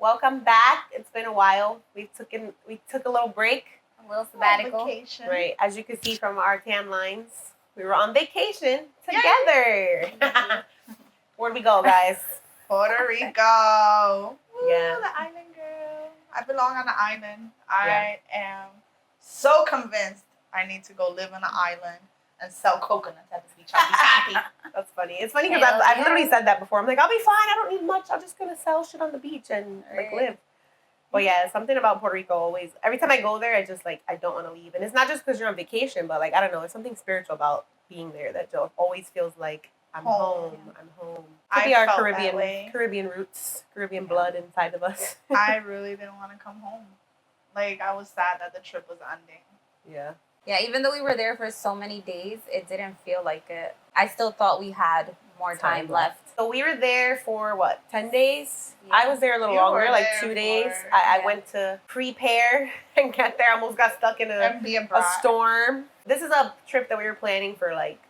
welcome back. It's been a while. We took a little break. A little sabbatical. Vacation. Right. As you can see from our tan lines, we were on vacation together. Where'd we go, guys? Puerto Rico. Woo, Yeah. the island girl. I belong on the island. I am so convinced I need to go live on an island and sell coconuts at the beach. I'll be happy. That's funny. It's funny because Hell I've yeah. literally said that before. I'm like, I'll be fine. I don't need much. I'm just gonna sell shit on the beach and like Right. live. But yeah, something about Puerto Rico always. Every time I go there, I just like I don't want to leave. And it's not just because you're on vacation, but like I don't know. It's something spiritual about being there that just always feels like I'm home. I'm home. Could be I our felt that way. Caribbean roots, Caribbean blood inside of us. I really didn't want to come home. Like, I was sad that the trip was ending. Yeah. Yeah, even though we were there for so many days, it didn't feel like it. I still thought we had more time left. So we were there for what, 10 days? Yeah. I was there a little You longer, were like there 2 days. for- I yeah. went to prepare and get there. Almost got stuck in a And be a bride. storm. This is a trip that we were planning for like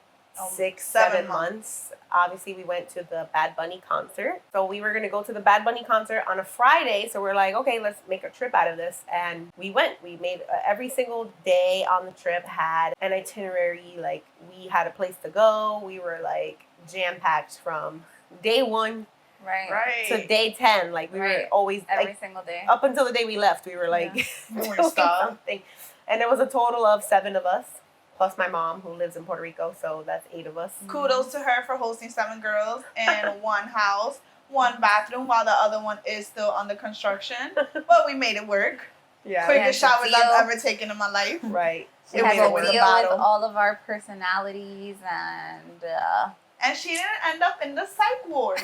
6, 7 7 months. Obviously, we went to the Bad Bunny concert. So we were going to go to the Bad Bunny concert on a Friday. So we're like, okay, let's make a trip out of this. And we went. We made every single day on the trip had an itinerary. Like, we had a place to go. We were like jam-packed from day 1 Right. to day 10. Like, we were Right. always, Every like, single day. up until the day we left, we were like, Doing doing stuff. something. And there was a total of 7 of us, plus my mom who lives in Puerto Rico. So that's 8 of us. Kudos to her for hosting 7 girls in one house, 1 bathroom, while the other one is still under construction. But we made it work. Yeah. Quickest Yeah, showers deal. I've ever taken in my life. Right. She It had was to worth deal the with battle. all of our personalities and And she didn't end up in the psych ward.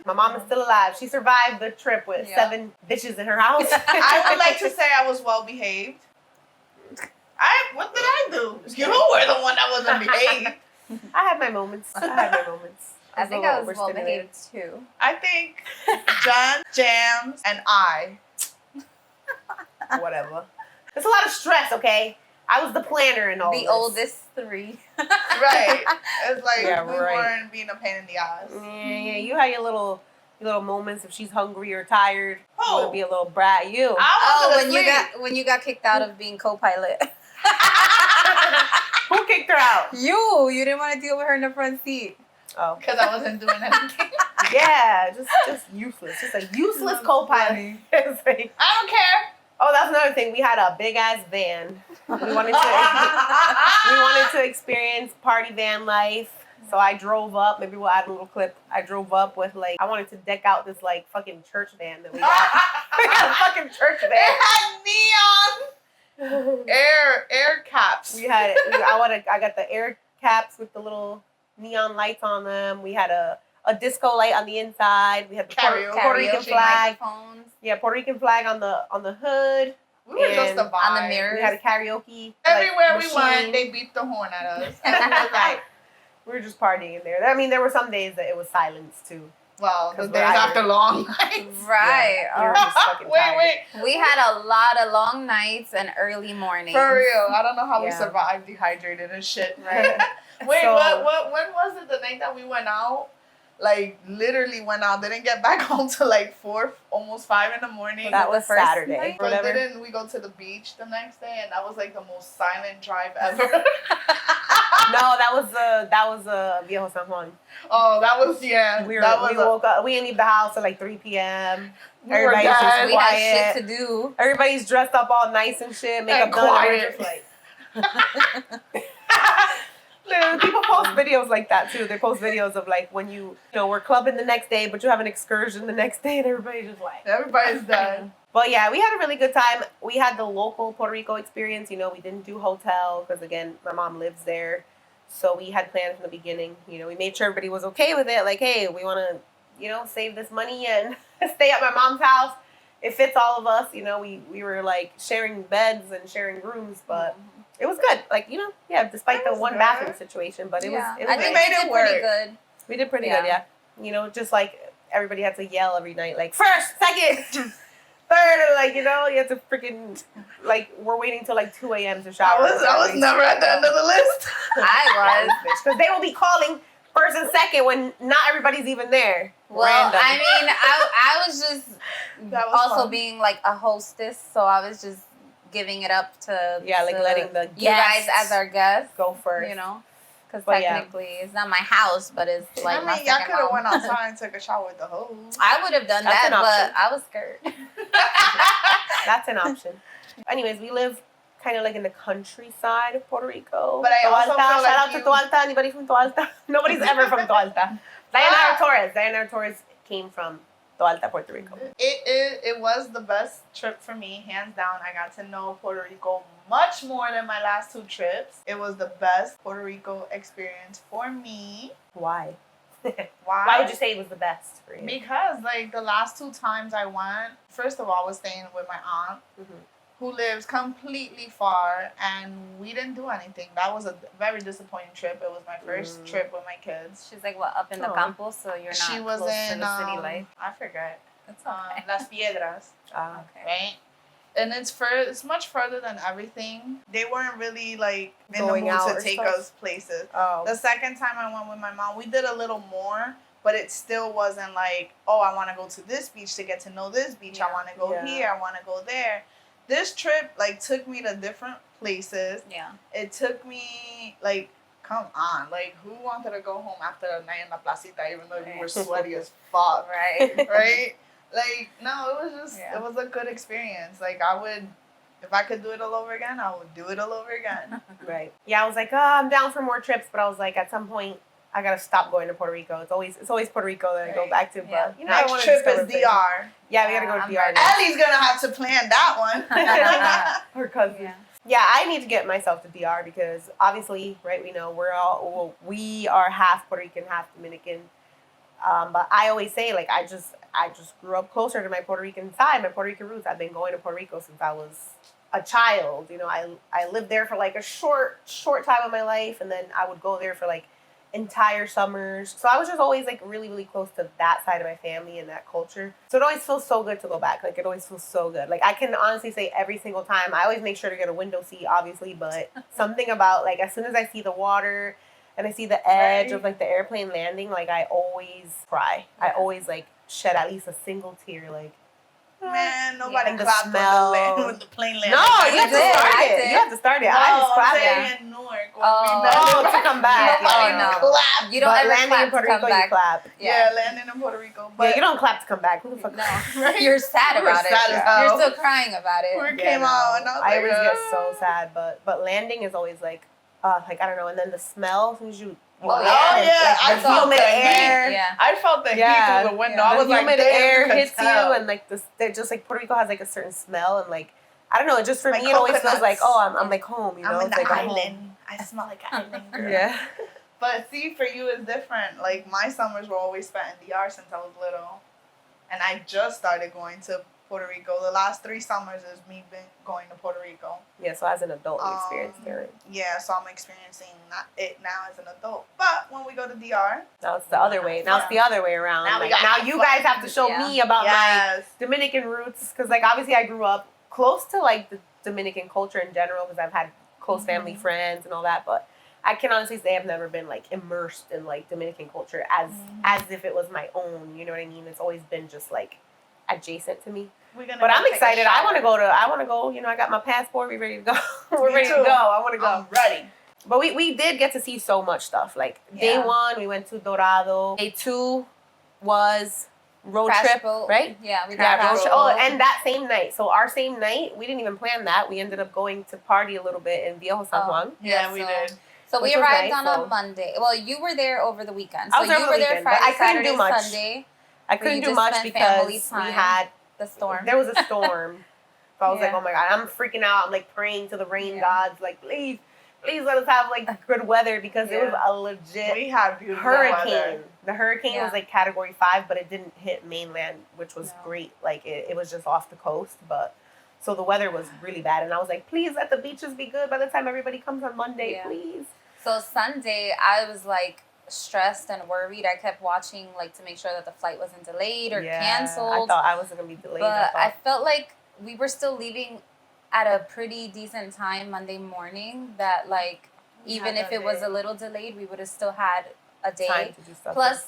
My mom is still alive. She survived the trip with Yeah. 7 bitches in her house. I would like to say I was well behaved. What did I do? You were the one that wasn't behaved. I had my moments. I think I was well overstimulated. behaved too. I think John, Jams, and I. Whatever. It's a lot of stress, okay? I was the planner and all The this. oldest 3. Right. It's like Yeah, we right. weren't being a pain in the ass. Yeah, you had your little moments if she's hungry or tired. You Who? want to be a little brat. You. I wasn't when you got kicked out of being co-pilot. Who kicked her out? You didn't want to deal with her in the front seat. Oh. because I wasn't doing anything. Yeah, just useless. Just a useless That's co-pilot. funny. It's like- I don't care. oh, that's another thing. We had a big ass van. We wanted to experience party van life. So I drove up. Maybe we'll add a little clip. I drove up with like I wanted to deck out this like fucking church van that we got. We got a fucking church It van. had neon air caps. I got the air caps with the little neon lights on them. We had a disco light on the inside. We had the Karaoke. Puerto Rican Karaoke flag. microphones. Yeah, Puerto Rican flag on the hood. We were just And a vibe. on the mirror. We had a karaoke. Everywhere like, we machine. went, they beeped the horn at us. And we was like, We were just partying in there. I mean, there were some days that it was silence too. well, the 'Cause days we're after Irish. long nights. Right. Yeah, we were just fucking tired. Wait. We had a lot of long nights and early mornings. For real. I don't know how we Yeah. survived dehydrated and shit. Right. Wait, So- when was it the night that we went out? Like, literally went out, didn't get back home till like 4, almost 5 in the morning. That the was first Saturday. night? Or But whatever. didn't we go to the beach the next day, and that was like the most silent drive ever. No, that was Viejo San Juan. Oh, that was We woke up. We didn't leave the house at like 3 p.m. We were Everybody's just dead. We had quiet. shit to do. Everybody's dressed up all nice and shit, makeup And done. And quiet. we're just like. Literally, people post videos like that too. They post videos of like when we're clubbing the next day, but you have an excursion the next day, and everybody's just like. Everybody's dead. But yeah, we had a really good time. We had the local Puerto Rico experience. We didn't do hotel because again, my mom lives there. So we had planned from the beginning. We made sure everybody was okay with it. Like, hey, we want to, save this money and stay at my mom's house. It fits all of us. We were like sharing beds and sharing rooms, but it was good. Like, despite It the was one good. bathroom situation, but it Yeah. was I good. think made we it did work. pretty good. We did pretty Yeah. good, yeah. Just like everybody had to yell every night, like first, second, third, and like you have to freaking like we're waiting till like 2 a.m. to shower. I was never at the end of the list. I was. because they will be calling first and second when not everybody's even there. Well, Random. I mean, I was just That was also fun. being like a hostess, so I was just giving it up to letting the you guys guests as our guests, go first. you know, because But technically it's not my house, but it's like my I mean, y'all second could have home. went outside and took a shower with the hose. I would have done That's that, an option. but I was scared. That's an option. Anyways, we live kind of like in the countryside of Puerto Rico. But I also feel Shout like out to Toalta. Anybody from Toalta? Nobody's ever from Toalta. Diana Torres came from Toalta, Puerto Rico. It was the best trip for me, hands down. I got to know Puerto Rico much more than my last 2 trips. It was the best Puerto Rico experience for me. Why? Why? Why would you say it was the best for you? Because like the last 2 times I went, first of all, I was staying with my aunt, who lives completely far, and we didn't do anything. That was a very disappointing trip. It was my first trip with my kids. She's like, what, up in the campo, so you're not She was close in to the city life? I forget. That's okay. Las Piedras, Okay. right? And it's much further than everything. They weren't really like in Going the mood out to or take stuff? us places. Oh. The second time I went with my mom, we did a little more, but it still wasn't like, oh, I want to go to this beach to get to know this beach. I want to go here. I want to go there. This trip like took me to different places. Yeah. It took me like, come on, like who wanted to go home after a night in La Placita even though you were sweaty as fuck, Right. right? Like no, it was just it was a good experience. Like I would, if I could do it all over again, I would do it all over again. Right. Yeah, I was like, I'm down for more trips, but I was like, at some point, I gotta stop going to Puerto Rico. It's always Puerto Rico that I go back to. Yeah. But you know, I Next want trip to is DR. Yeah, we gotta go to I'm DR. ready. next. Ellie's gonna have to plan that one. Her cousin. Yeah. Yeah, I need to get myself to DR because obviously, right? We know we are half Puerto Rican, half Dominican. But I always say like I just grew up closer to my Puerto Rican side, my Puerto Rican roots. I've been going to Puerto Rico since I was a child. You know, I lived there for like a short time of my life, and then I would go there for like entire summers. So I was just always like really, really close to that side of my family and that culture. So it always feels so good to go back. Like it always feels so good. Like I can honestly say every single time, I always make sure to get a window seat, obviously, but something about like as soon as I see the water and I see the edge of like the airplane landing, like I always cry. I always like shed at least a single tear. Like Man, nobody And the clapped smell. with the plane landing. no, you have to did. start I it. did. You have to start it. No, I just I'm clapped saying it. in Newark. Oh, to come back. Nobody Oh, no. clapped. You don't But ever landing clap in Puerto to come Rico, you back. clap. Yeah, landing in Puerto Rico. But Yeah, you don't clap to come back. Who the fuck? No. Right? You're sad We were about it. sad as hell. You're still crying about it. we Yeah, came no. out and I was I like, always get so sad, but landing is always like I don't know, and then the smell as soon as you Oh, land, yeah, like, I the felt humid the air. Yeah. I felt the heat Yeah. through the window. Yeah. I The was like, humid damn, air you could hits tell. you, and like this, they're just like Puerto Rico has like a certain smell, and like I don't know, it just for Like me it always feels coconuts. like I'm like home, you know, I'm in it's the like I'm home. island. I smell like an island girl. Yeah. But see, for you, it's different. Like, my summers were always spent in DR since I was little. And I just started going to Puerto Rico. The last 3 summers is me going to Puerto Rico. Yeah, so as an adult, you experienced it. Yeah, so I'm experiencing it now as an adult. But when we go to DR, Now it's the other way. Now it's the other way around. Now we Like, gotta now have you fun. guys have to show me about my yes. Dominican roots, because like obviously I grew up close to like the Dominican culture in general because I've had close family friends and all that, but I can honestly say I've never been like immersed in like Dominican culture as if it was my own. You know what I mean? It's always been just like adjacent to me. But I'm excited. I want to go. You know, I got my passport. We ready to go. We're ready to go. I want to go. I'm ready. But we did get to see so much stuff. Like day 1, we went to Dorado. Day 2 was road Crash trip, boat. right? Yeah, we did Yeah, crash road trip. boat. Oh, and that same night. So our same night, we didn't even plan that. We ended up going to party a little bit in Viejo San Juan. Yeah, we did. So we Which was arrived nice, on so- a Monday. Well, you were there over the weekend. I So was there you over were the there weekend, but Friday, I couldn't Saturday, do much. Sunday. I But couldn't you do just much spent family because time. we had The storm. there was a storm. So I was like, Yeah. oh my God, I'm freaking out. I'm like praying to the rain Yeah. gods, like please let us have like good weather because it was a legit We had beautiful hurricane. weather. The hurricane was like category 5, but it didn't hit mainland, which was great. Like it was just off the coast, but so the weather was really bad. And I was like, please let the beaches be good by the time everybody comes on Monday, Yeah. please. So Sunday, I was like stressed and worried. I kept watching like to make sure that the flight wasn't delayed or canceled. I thought I was gonna be delayed. But I felt like we were still leaving at a pretty decent time Monday morning. That like even if it was a little delayed, we would have still had a day. time to do stuff. Plus,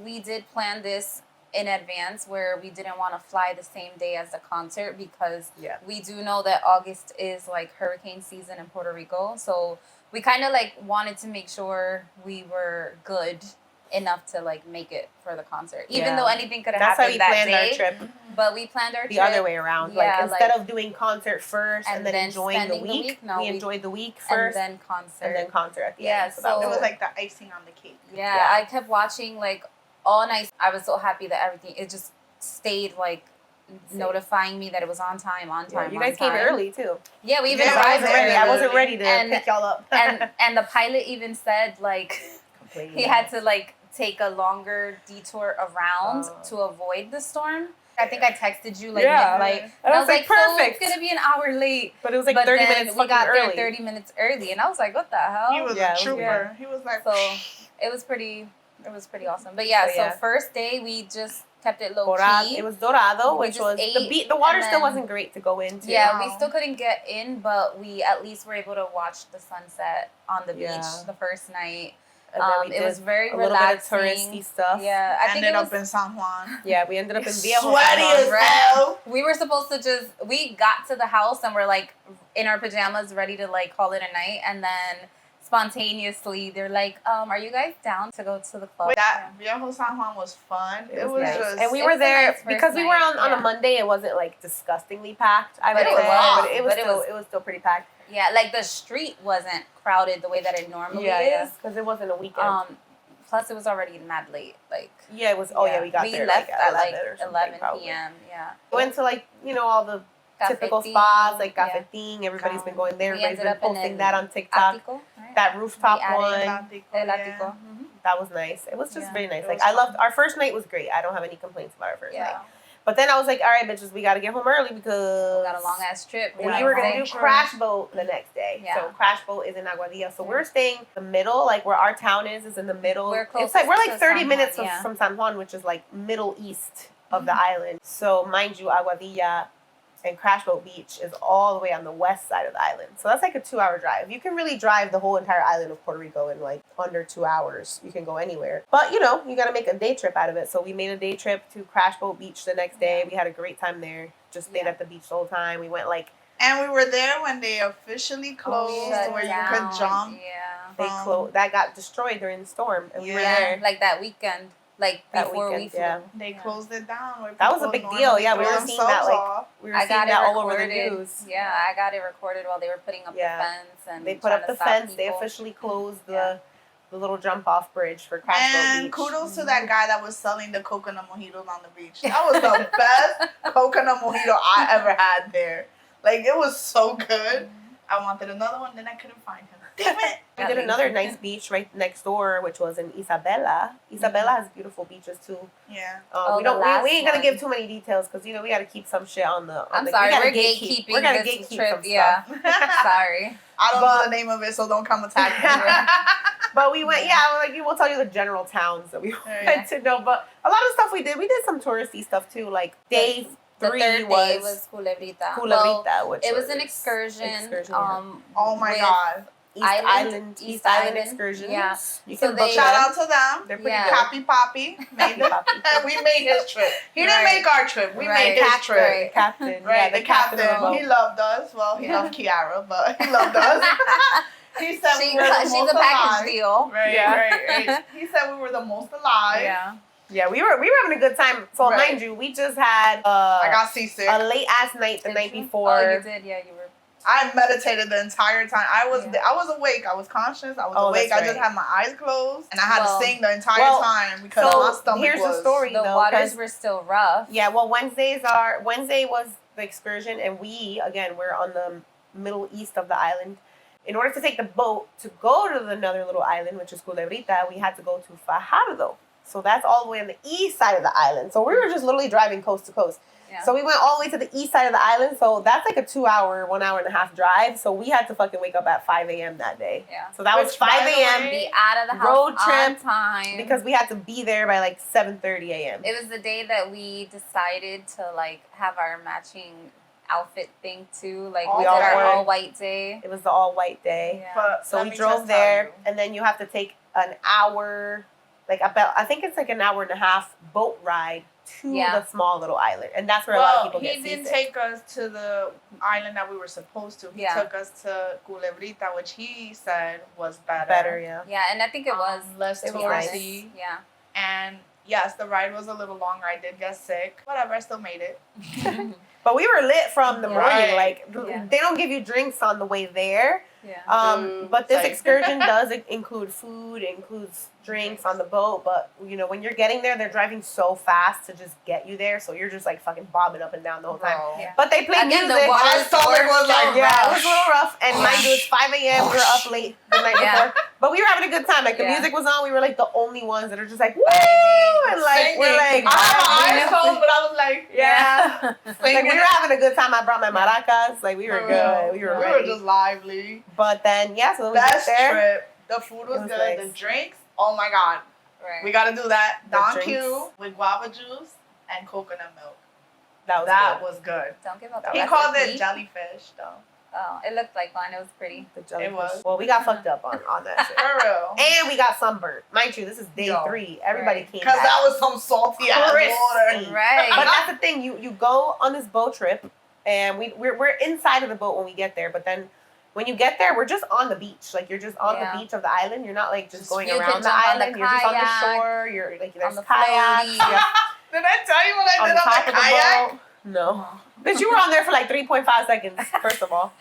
we did plan this in advance where we didn't want to fly the same day as the concert because we do know that August is like hurricane season in Puerto Rico. So we kind of like wanted to make sure we were good enough to like make it for the concert, even though anything could have happened that day. That's how we planned our trip. But we planned our trip the other way around. Yeah, like instead of doing concert first and then enjoying the week, we enjoyed the week first and then concert at the end. So it was like the icing on the cake. Yeah, I kept watching like all night. I was so happy that everything it just stayed like notifying me that it was on time. You guys came early too. Yeah, we even arrived early. I wasn't ready to pick y'all up. and the pilot even said like he had to like take a longer detour around to avoid the storm. I think I texted you like mid-flight. And I was like, perfect. So it's gonna be an hour late. But it was like 30 minutes we got early. there 30 minutes early, and I was like, what the hell? He was a trooper. He was like, so it was pretty awesome. But so first day we just kept it low key. It was Dorado, which was the water still wasn't great to go into. Yeah, we still couldn't get in, but we at least were able to watch the sunset on the beach the first night. It was very relaxing. A little bit of touristy stuff. Yeah, I think ended up in San Juan. Yeah, we ended up in Viejo. Sweaty as hell. We were supposed to we got to the house and we're like in our pajamas, ready to like call it a night, and then spontaneously they're like, "Are you guys down to go to the club?" That Viejo San Juan was fun. It was nice. just, and we were there because we were on a Monday. It wasn't like disgustingly packed. But it was still pretty packed. Yeah, like the street wasn't crowded the way that it normally is. Because it wasn't a weekend. Plus, it was already mad late. Like it was. We got there. Left at 11 p.m. Yeah, went to like all the typical spots like Cafetín. Everybody's been going there. Everybody's been posting that on TikTok. Atico, right? That rooftop one. El Atico. That was nice. It was just very nice. Like I loved our first night was great. I don't have any complaints about our first night. But then I was like, all right, bitches, we got to get home early because we got a long ass trip. We were going to do Crash Boat the next day. Yeah. So Crash Boat is in Aguadilla. So we're staying in the middle, like where our town is in the middle. We're like 30 minutes from San Juan, which is like middle east of the island. So mind you, Aguadilla and Crash Boat Beach is all the way on the west side of the island. So that's like a 2-hour drive. You can really drive the whole entire island of Puerto Rico in like under 2 hours. You can go anywhere. But, you got to make a day trip out of it. So we made a day trip to Crash Boat Beach the next day. We had a great time there. Just stayed at the beach the whole time. We went like... And we were there when they officially closed where you could jump. Yeah. That got destroyed during the storm. And we were there. Like that weekend. Like before we flew. They closed it down. That was a big deal. Yeah, we were seeing that all over the news. Yeah, I got it recorded while they were putting up the fence and they put up the fence. They officially closed the little jump off bridge for Crash Boat Beach. And kudos to that guy that was selling the coconut mojitos on the beach. That was the best coconut mojito I ever had there. Like it was so good. I wanted another one, then I couldn't find him. Damn it! We did another nice beach right next door, which was in Isabela. Isabela has beautiful beaches too. Yeah. We ain't gonna give too many details because we got to keep some shit on the. I'm sorry, we're gatekeeping. We're gonna gatekeep this trip. Yeah. Sorry. I don't know the name of it, so don't come attack me. But we went. We'll tell you the general towns that we went to know. But a lot of stuff we did some touristy stuff too. Like day 3 the third day was Culebrita. Which it was an excursion. Oh my God. East Island excursions. Yeah. You can shout out to them. They're pretty good. Happy Poppy made them. We made his trip. He didn't make our trip. We made his trip. Captain. Right, the captain. He loved us. Well, he loved Kiara, but he loved us. He said we were the most alive. She's a package deal. Right. He said we were the most alive. Yeah, we were having a good time. So mind you, we just had I got seasick. A late ass night the night before. Oh, you did. Yeah, you were. I meditated the entire time. I was awake. I was conscious. I was awake. I just had my eyes closed, and I had to sing the entire time because my stomach here's the story. The waters were still rough. Yeah. Well, Wednesday was the excursion, and we're on the middle east of the island. In order to take the boat to go to another little island, which is Culebrita, we had to go to Fajardo. So that's all the way on the east side of the island. So we were just literally driving coast to coast. Yeah. So we went all the way to the east side of the island. So that's like a 2-hour, 1.5-hour drive. So we had to fucking wake up at 5 a.m. that day. Yeah. So that was 5 a.m. Be out of the house road trip on time. Because we had to be there by like 7:30 a.m. It was the day that we decided to like have our matching outfit thing too. Like All we did all our wore- all white day. It was the all white day. Yeah. But So let we me drove just tell there, you. and then you have to take an hour, like about, I think it's like an hour and a half boat ride to Yeah. the small little island, and that's where a lot of Well, people he get didn't seasick. take us to the island that we were supposed to. He Yeah. took us to Culebrita, which he said was better. Better, yeah. Yeah, and I think it was. Less It was touristy. nice. Yeah. And yes, the ride was a little longer. I did get sick. Whatever, I still made it. But we were lit from the Yeah. morning. Right. Like Yeah. they don't give you drinks on the way there. Yeah. But this Like- excursion does include food, includes drinks on the boat. But you know, when you're getting there, they're driving so fast to just get you there, so you're just like fucking bobbing up and down the whole time. Bro. Yeah. But they play Again, the music. water My stomach was like, Yeah, it was a little rough. And mind you, it's 5 a.m. We were up late the night Yeah. before. But we were having a good time. Like, the Yeah. music was on. We were, like, the only ones that are just like, woo! Vibing. And, like, we're, like, I had my vibing. eyes closed, but I was like, Yeah. Like, we singing. were having a good time. I brought my maracas. Like, we were For good. real. We were We ready. were just lively. But then, yeah, so then we got Best there. trip. The food was It was good. nice. The drinks, oh my god. Right. We gotta do that. The Don drinks. Q with guava juice and coconut milk. That was That good. was good. Don't give up the He called it recipe. jellyfish though. Oh, it looked like one. It was pretty. The jellyfish. It was. Well, we got fucked up on that shit. For real. And we got sunburnt. Mind you, this is day Yo. 3. Everybody Right. came Because back. that was some salty ass Crispy. water. Right. But that's the thing. You go on this boat trip, and we're inside of the boat when we get there. But then when you get there, we're just on the beach. Like, you're just on Yeah. the beach of the island. You're not like just going You can around the jump on the island. You're just on the kayak, shore. You're like there's the kayaks. floaty. You're Did I tell you what I on did the on top the of the kayak? boat. No, but you were on there for like 3.5 seconds. First of all,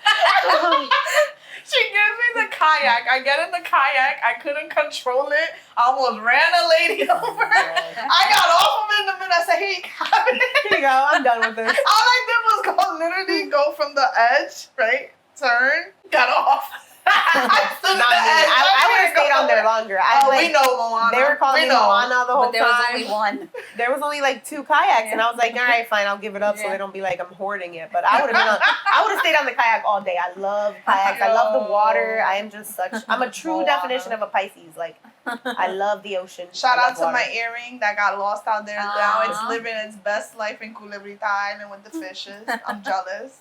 She gives me the kayak. I get in the kayak. I couldn't control it. I almost ran a lady over. I got off of it in the middle. I said, "Hey, you got it." here you go. I'm done with this. All I did was literally go from the edge, right? Turn, got off. I stood Not at the me. edge. I would have didn't go stayed on there nowhere. longer. Oh, we know Moana. They were calling me Moana the whole But there was time. only one. There was only like 2 kayaks, and I was like, all right, fine, I'll give it up so Yeah. they don't be like I'm hoarding it. But I would have stayed on the kayak all day. I love kayaks. I love the water. I am just I'm a true Moana. definition of a Pisces. Like, I love the ocean. Shout I out love to water. my earring that got lost out there. Now it's Aw. living its best life in Culebrita Island with the fishes. I'm jealous.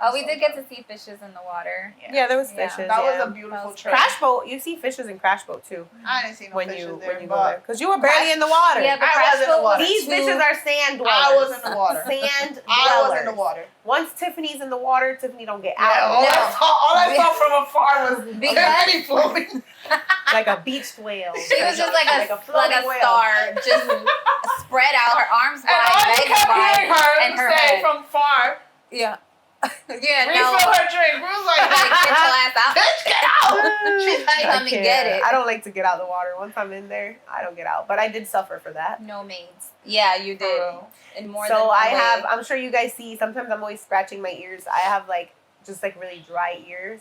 Oh, we did get to see fishes in the water. Yeah, there was Yeah. fishes. That yeah. was a beautiful trip. Crash boat. You see fishes in crash boat too I didn't see no when fishes you there, when you go there but because you were barely in the water. Yeah, but I crash was in the boat water. These too- fishes are sand dwellers. I was in the water. Sand I dwellers. was in the water. Once Tiffany's in the water, Tiffany don't get Yeah, out. all, No. I saw from afar was Because- Tiffany floating. Like a beached whale. She was just like a floating whale. star, just spread out, her arms And all wide, you legs kept wide, hearing her and her say head. from far, Yeah. Yeah, no. refill her drink. We was like, Like, get your ass out. bitch, get out. She's like, Come and get it. I don't like to get out of the water. Once I'm in there, I don't get out. But I did suffer for that. No maids. Yeah, you did. In more than So one I way. have, I'm sure you guys see, sometimes I'm always scratching my ears. I have like, just like really dry ears.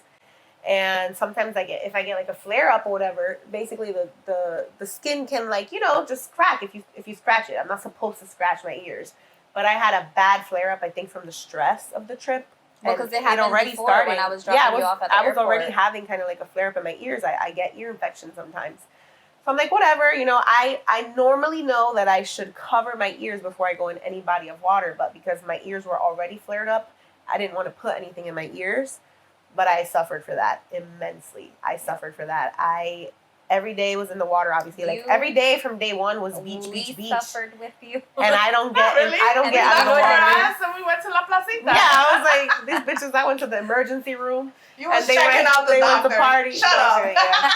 And sometimes if I get like a flare up or whatever, basically the skin can like, just crack if you scratch it. I'm not supposed to scratch my ears. But I had a bad flare up, I think, from the stress of the trip. Well, And because it happened before when I was dropping you off at the I was airport. already having kind of like a flare up in my ears. I get ear infections sometimes. So I'm like, whatever, I normally know that I should cover my ears before I go in any body of water, but because my ears were already flared up, I didn't want to put anything in my ears, but I suffered for that immensely. I suffered for that. Every day was in the water, obviously. Like, every day from day one was beach. We suffered with you. And I don't get, Really? I don't And get we out of the Your got water. ass and we went to La Placita. Yeah, I was like, these bitches, I went to the emergency room. You was And they checking went, out the they doctor. went to party. Shut up. Yeah.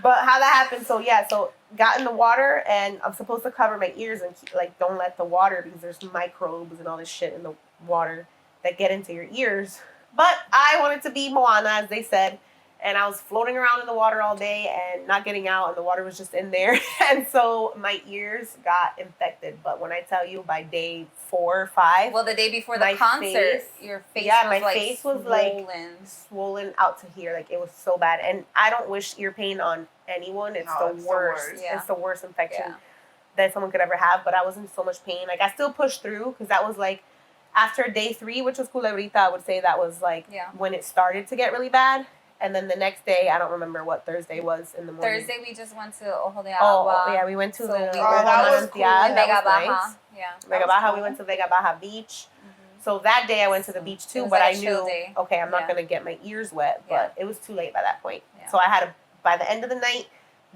But how that happened, so got in the water, and I'm supposed to cover my ears and don't let the water, because there's microbes and all this shit in the water that get into your ears. But I wanted to be Moana, as they said, and I was floating around in the water all day and not getting out, and the water was just in there. And so my ears got infected. But when I tell you, by day 4 or 5, Well, the day before My the concert, face- your face yeah, was my like face was, like, swollen. swollen out to here. Like, it was so bad. And I don't wish ear pain on anyone. It's No, the it's the worst. worst. Yeah. It's the worst infection Yeah. that someone could ever have. But I was in so much pain. Like, I still pushed through, because that was like after day 3, which was Culebrita. I would say that was like Yeah. when it started to get really bad. And then the next day, I don't remember what Thursday was in the morning. Thursday, we just went to Ojo de Oh, Agua. yeah, we went to So the we Ojo were- that was Manantial. cool. And That Vega was Baja. nice. Yeah. Vega was Baja, cool. we went to Vega Baja Beach. So that day I went to the beach too, was but like I a chill knew, day. okay, I'm not Yeah. going to get my ears wet, but Yeah. it was too late by that point. Yeah. So I had to, by the end of the night,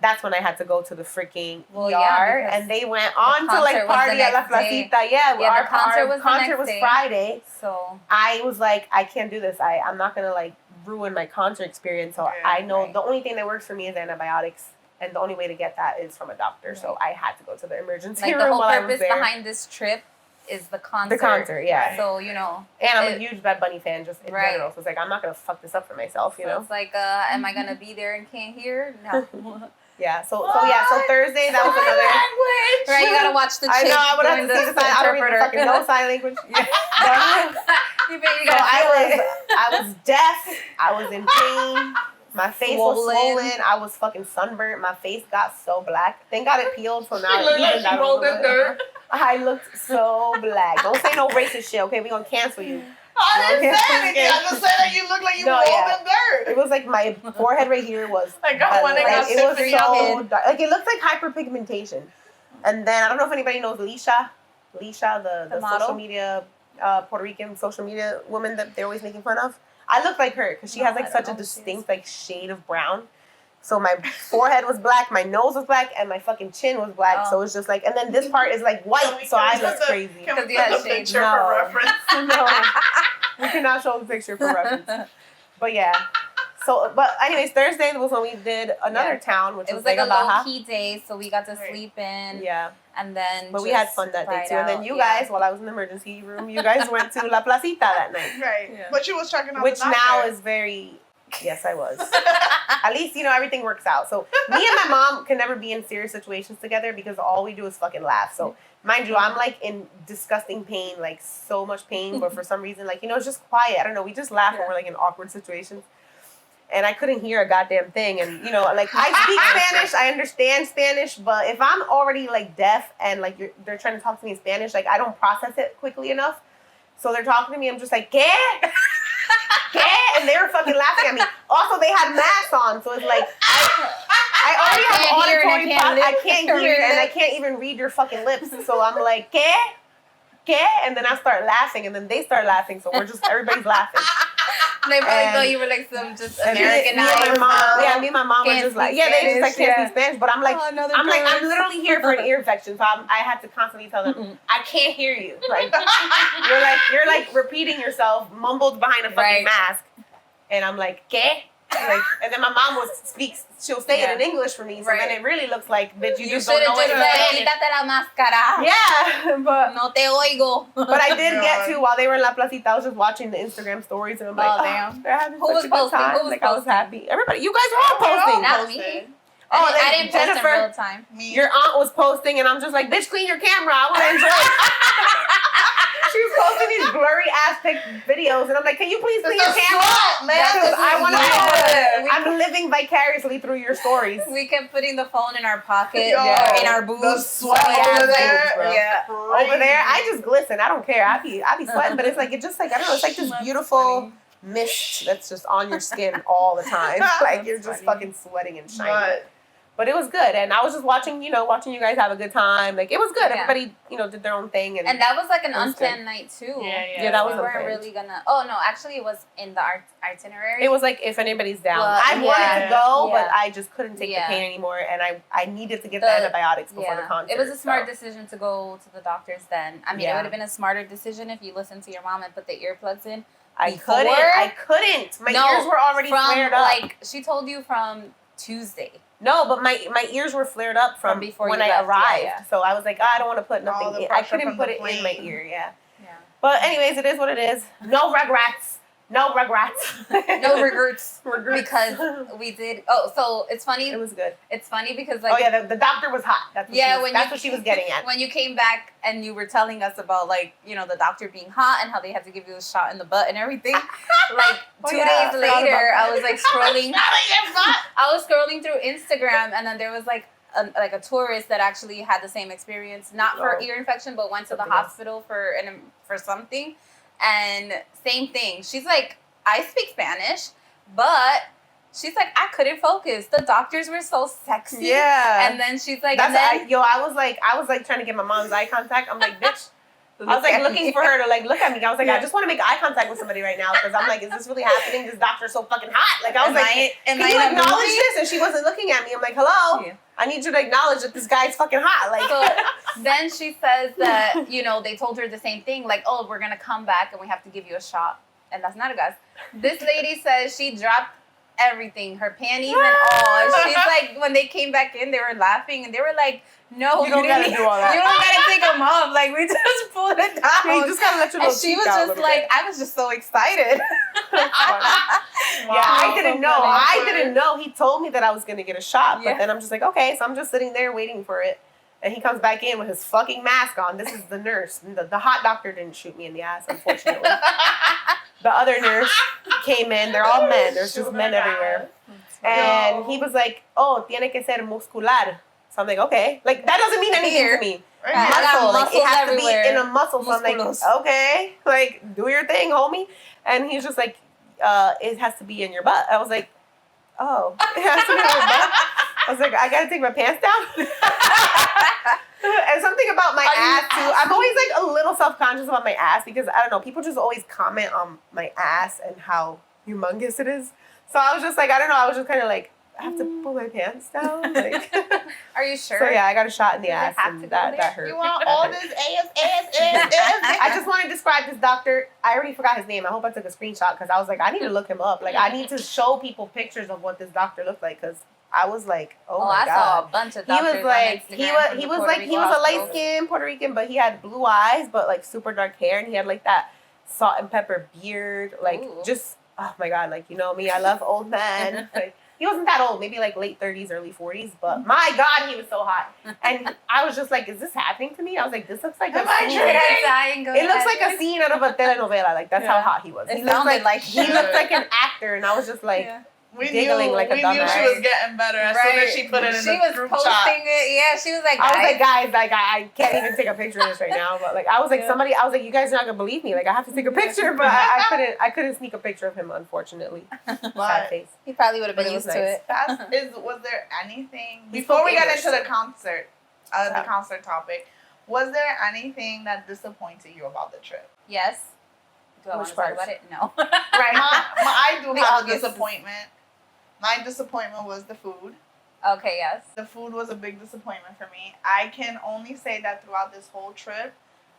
that's when I had to go to the freaking ER, because and they went on to like concert was party the at La next day. Placita. Yeah, Yeah, our the concert was the concert next was day. Friday. So I was like, I can't do this. I'm not gonna like ruin my concert experience. So Yeah, I know right. the only thing that works for me is antibiotics, and the only way to get that is from a doctor. So I had to go to the emergency like room the whole while I was purpose there. behind this trip is the concert. The concert, yeah. Right. So you know, And I'm a huge Bad Bunny fan, just in Right. general. So it's like I'm not gonna fuck this up for myself, you so know. it's like, am I gonna be there and can't hear? No. Yeah. So Thursday that was another. language. Right, you gotta watch the chick I know. I would have doing to see the sign. I don't even interpreter. fucking know sign language. Yeah. You bet you So gotta feel it. I was deaf. I was in pain. My face was swollen. I was fucking sunburnt. My face got so black. Thank God it peeled, so now She looked like she rolled in dirt. I looked so black. Don't say no racist shit, okay? We gonna cancel you. I didn't Okay. say anything. I just said that you look like you No, rolled yeah. in dirt. It was like my forehead right here was Like I went and like, got it was syphilis. so dark. Like it looked like hyperpigmentation. And then I don't know if anybody knows Leisha, the model? social media Puerto Rican social media woman that they're always making fun of. I look like her because she has No, like I such don't a know who she is. distinct like shade of brown. So my forehead was black, my nose was black, and my fucking chin was black. Oh. So it's just like, and then this part is like white. So I look crazy. Can we Because you had put the shades. picture No. for reference? No, we cannot show the picture for reference. But yeah. So, but anyways, Thursday was when we did another town, which It was was like a Vega low Baja. key day, so we got to Right. sleep in. Yeah, And then but we had just fun that day ride too. And then out, you yeah. guys, while I was in the emergency room, you guys went to La Placita that night, Right. Yeah. But you was checking out which the doctor. now is very. Yes, I was. At least you know everything works out. So me and my mom can never be in serious situations together because all we do is fucking laugh. So mind you, I'm like in disgusting pain, like so much pain, but for some reason, like it's just quiet. I don't know. We just laugh when we're like in awkward situations. And I couldn't hear a goddamn thing. And like I speak Spanish, I understand Spanish, but if I'm already like deaf and like they're trying to talk to me in Spanish, like I don't process it quickly enough. So they're talking to me, I'm just like, ¿qué? ¿Qué? And they were fucking laughing at me. Also, they had masks on, so it's like I already have auditory problems. I can't hear and I can't even read your fucking lips. So I'm like, ¿qué? ¿Qué? And then I start laughing, and then they start laughing. So everybody's laughing. They probably And- thought you were like some just And Americanized. me and my mom, me and my mom were Can't just like, speak yeah, they just like Spanish, can't speak Spanish. But I'm like, another I'm literally here for an ear infection, so I had to constantly tell them, I can't hear you. Like you're like repeating yourself, mumbled behind a fucking Right. mask, and I'm like, ¿qué? Like, and then my mom she'll say it in English for me, so then it really looks like, bitch, you just don't should know have what just you're said, saying. quítate la máscara. Yeah, but No te oigo. I did God. get to while they were in La Placita. I was just watching the Instagram stories, and I'm like, Oh, damn. they're having Who such was a good posting? time. Who was like I was posting? happy. Everybody, you guys were all posting. Not me. Oh, I then didn't post in Jennifer, real time. Me. your aunt was posting, and I'm just like, bitch, clean your camera. I want to enjoy it. She was posting these blurry ass videos, and I'm like, can you please clean your It's a camera? slut, man. Because I want to Yeah. I'm living vicariously through your stories. We kept putting the phone in our pocket, Yo, in our the boots. sweat So, yeah, over like, there. bro. Yeah. Over there, I just glisten. I don't care. I be sweating, but it's like it just like I don't know. It's like this That's beautiful funny. mist that's just on your skin all the time. Like you're just funny. fucking sweating and shining. But it was good, and I was just watching you guys have a good time. Like it was good. Yeah. Everybody, did their own thing, And that was like an It was unplanned night too. Yeah, that was We weren't unplanned. really gonna. Oh no, actually, it was in the itinerary. It was like if anybody's down. Well, I wanted to go, yeah. but I just couldn't take Yeah. the pain anymore, and I needed to get The- the antibiotics before the concert. It was a smart so. decision to go to the doctors then. I mean, it Yeah. would have been a smarter decision if you listened to your mom and put the earplugs in. I before- couldn't. My ears were already from flared up. like she told you from Tuesday. No, but my ears were flared up from before when you I left, arrived. yeah. So I was like, I don't want to put All nothing the in. I pressure couldn't from put the it in my plane. ear, yeah. Yeah. But anyways, it is what it is. No regrets. No regrets. No regrets. Regrets. Because we did. Oh, so it's funny. it was good. It's funny because like. Oh yeah, the doctor was hot. That's what Yeah, she was, that's what she was getting at. When you came back and you were telling us about like the doctor being hot and how they had to give you a shot in the butt and everything, like Oh, 2 yeah, I days forgot about later, that. I was like scrolling. I was scrolling through Instagram and then there was like a tourist that actually had the same experience, not for Oh. ear infection, but went to the Something else. hospital for something, and same thing. She's like, I speak Spanish, but. She's like, I couldn't focus. The doctors were so sexy. Yeah. And then she's like, That's and then I was like trying to get my mom's eye contact. I'm like, bitch, I was like looking for her to like look at me. I was like, I just want to make eye contact with somebody right now because I'm like, is this really happening? This doctor's so fucking hot. Like I was can you acknowledge this? And she wasn't looking at me. I'm like, hello. Yeah. I need you to acknowledge that this guy's fucking hot. Like so then she says that, they told her the same thing, like, oh, we're gonna come back and we have to give you a shot. And that's not a gas. This lady says she dropped everything, her panties and all. And she's like, when they came back in, they were laughing and they were like, no, you don't gotta do all that. You don't gotta take them off. Like, we just pulled it down. Yeah, you just gotta let your little she was just like, I was just so excited. Yeah, I didn't know. I didn't know. He told me that I was gonna get a shot, but then I'm just like, okay, so I'm just sitting there waiting for it. And he comes back in with his fucking mask on. This is the nurse. The hot doctor didn't shoot me in the ass, unfortunately. The other nurse came in. They're all men. There's just men everywhere. And he was like, oh, tiene que ser muscular. So I'm like, okay. Like, that doesn't mean anything to me. Muscle. Like, it has to be in a muscle. So I'm like, okay. Like, do your thing, homie. And he's just like, it has to be in your butt. I was like, oh, it has to be in your butt? I was like, I gotta take my pants down? And something about my ass, too. I'm always, like, a little self-conscious about my ass because, I don't know, people just always comment on my ass and how humongous it is. So I was just like, I don't know, I was just kind of like, I have to pull my pants down? Like, are you sure? So, yeah, I got a shot in the ass, and that hurt. You want all this ass? I just want to describe this doctor. I already forgot his name. I hope I took a screenshot because I was like, I need to look him up. Like, I need to show people pictures of what this doctor looked like because I was like, oh my God. I saw a bunch of doctors. He was like, he was a light skinned Puerto Rican, but he had blue eyes, but like super dark hair, and he had like that salt and pepper beard, like just oh my God, like you know me, I love old men. Like, he wasn't that old, maybe like late 30s, early 40s, but my God, he was so hot. And I was just like, is this happening to me? I was like, this looks like a scene. It looks like a scene out of a telenovela. Like that's how hot he was. He looked like an actor, and I was just like. We knew she was getting better as soon as she put it in the group chat. Yeah, she was like, I was like, guys, like I can't even take a picture of this right now. But like I was like, I was like, you guys are not gonna believe me. Like I have to take a picture, but I couldn't sneak a picture of him, unfortunately. Sad face. He probably would have been used to it. Was there anything before we got into the concert, the concert topic? Was there anything that disappointed you about the trip? Yes. Do I want to talk about it? No. Right. I do have a disappointment. My disappointment was the food. Okay, yes. The food was a big disappointment for me. I can only say that throughout this whole trip,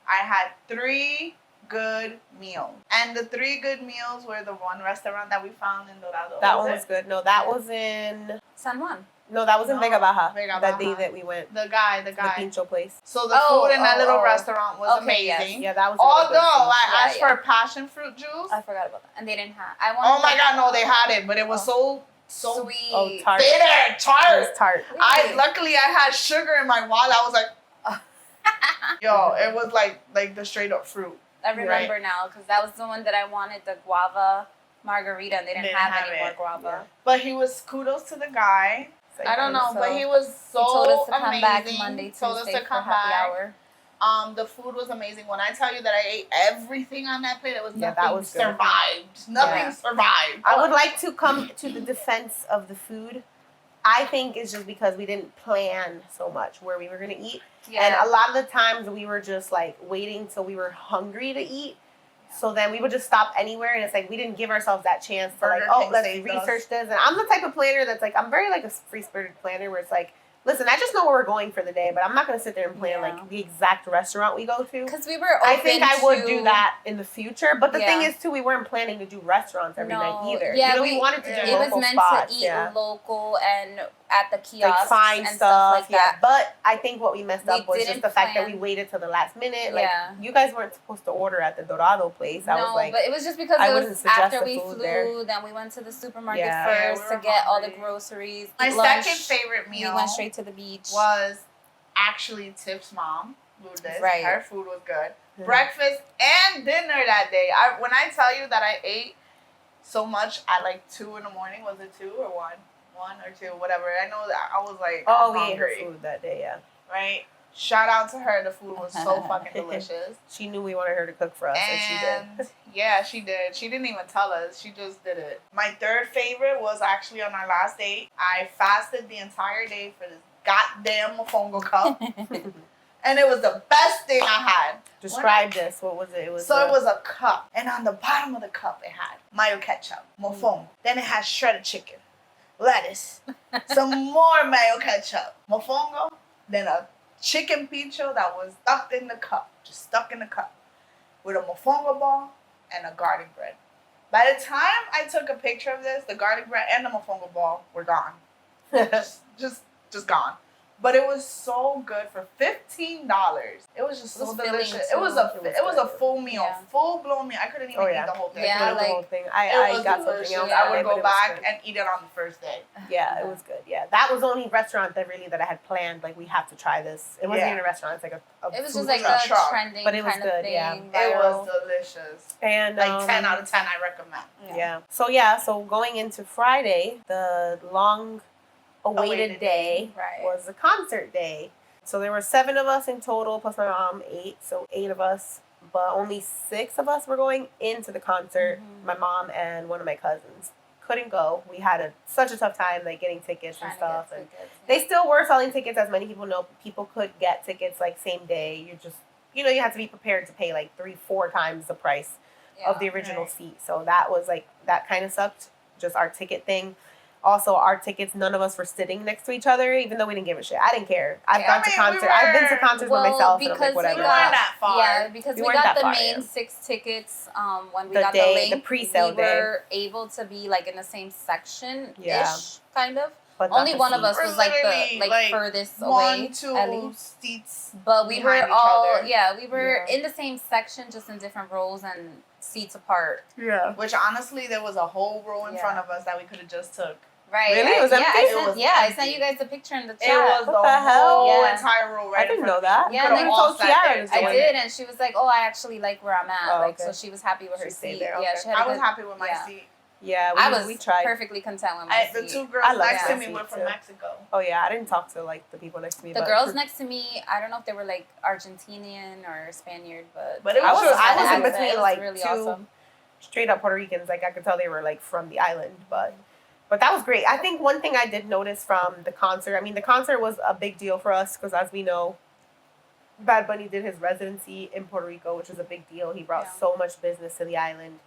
I had 3 good meals. And the 3 good meals were the one restaurant that we found in Dorado. That one was good. No, that was in... San Juan. No, that was in Vega Baja. That day that we went. The guy. The pincho place. So the food in that little restaurant was amazing. Yes. Yeah, that was although I asked for passion fruit juice. I forgot about that. And they didn't have... Oh my God, no, they had it. But it was so sweet. Oh, tart. Bitter, tart. It was tart. Luckily I had sugar in my wallet. I was like, yo, it was like the straight up fruit. I remember now because that was the one that I wanted, the guava margarita, and they didn't have any more guava. Yeah. But he was kudos to the guy. I don't know, but he was so he told us to amazing. Come back Monday, Tuesday told us to come for happy back. Hour. The food was amazing. When I tell you that I ate everything on that plate, it was nothing that was survived. Nothing survived. I would like to come to the defense of the food. I think it's just because we didn't plan so much where we were going to eat. Yeah. And a lot of the times we were just like waiting till we were hungry to eat. So then we would just stop anywhere, and it's like we didn't give ourselves that chance to like, let's research this. And I'm the type of planner that's like, I'm very like a free-spirited planner where it's like, listen, I just know where we're going for the day, but I'm not going to sit there and plan like the exact restaurant we go to. Because we were open I think I would do that in the future. But the thing is, too, we weren't planning to do restaurants every night either. Yeah, you know, we wanted to do local spots. It was meant to eat local and at the kiosks like find and stuff like that. But I think what we messed up was just the fact that we waited till the last minute. Like you guys weren't supposed to order at the Dorado place. I was like, but it was just because it was after we flew. Then we went to the supermarket first to get all the groceries. My second favorite meal. We went straight to the beach. Was actually Tip's mom. Right. Her food was good. Mm-hmm. Breakfast and dinner that day. When I tell you that I ate so much at like 2 in the morning, was it 2 or 1? 1 or 2, whatever. I know that I was like, we ate her food that day, right? Shout out to her. The food was so fucking delicious. She knew we wanted her to cook for us, and she did. Yeah, she did. She didn't even tell us. She just did it. My third favorite was actually on our last date. I fasted the entire day for this goddamn mofongo cup. And it was the best thing I had. Describe this. What was it? It was a cup. And on the bottom of the cup, it had mayo ketchup, mofongo. Then it had shredded chicken, lettuce, some more mayo ketchup, mofongo, then a chicken pincho that was stuck in the cup, just stuck in the cup, with a mofongo ball and a garlic bread. By the time I took a picture of this, the garlic bread and the mofongo ball were gone. just gone. But it was so good for $15. It was just so delicious. It was a full meal, full blown meal. I couldn't even eat the whole thing. Yeah, the whole thing. I got something else. I would go back and eat it on the first day. Yeah, it was good. Yeah, that was the only restaurant that I had planned. Like, we have to try this. It wasn't even a restaurant. It's like a it was just like a trending but it was kind good. Of thing. Yeah, it was delicious. And like 10 out of 10, I recommend. Yeah. So going into Friday, the long awaited day was the concert day. So there were 7 of us in total, plus my mom 8, so 8 of us, but only 6 of us were going into the concert. My mom and one of my cousins couldn't go. We had such a tough time like getting tickets and stuff, and they still were selling tickets. As many people know, people could get tickets like same day. You just you had to be prepared to pay like 3-4 times the price of the original seat. So that was like, that kind of sucked, just our ticket thing. Also, our tickets, none of us were sitting next to each other, even though we didn't give a shit. I didn't care. I've been to concerts by myself, and I'm like, whatever. We weren't that far. Yeah, because we got the main 6 tickets when we got the link. The pre-sale we were able to be like in the same section-ish, kind of. But only one of us was like the furthest away, 1-2 at least. seats. But we were all we were in the same section, just in different rows and seats apart. Yeah. Which honestly, there was a whole row in front of us that we could have just took. Right. Really? It was empty? I sent you guys the picture in the chat. It was what the hell? entire row right I didn't know that. Yeah, and told Tiara. I did, and she was like, "Oh, I actually like where I'm at." So she was happy with her seat. There. Yeah, I was happy with my seat. Yeah, we tried. Perfectly content with my seat. The 2 girls next to me were from Mexico. Oh yeah, I didn't talk to like the people next to me. The girls next to me, I don't know if they were like Argentinian or Spaniard, but I was in between like really 2 awesome. straight up Puerto Ricans. Like, I could tell they were like from the island, but that was great. I think one thing I did notice from the concert, I mean, the concert was a big deal for us because, as we know, Bad Bunny did his residency in Puerto Rico, which was a big deal. He brought so much business to the island.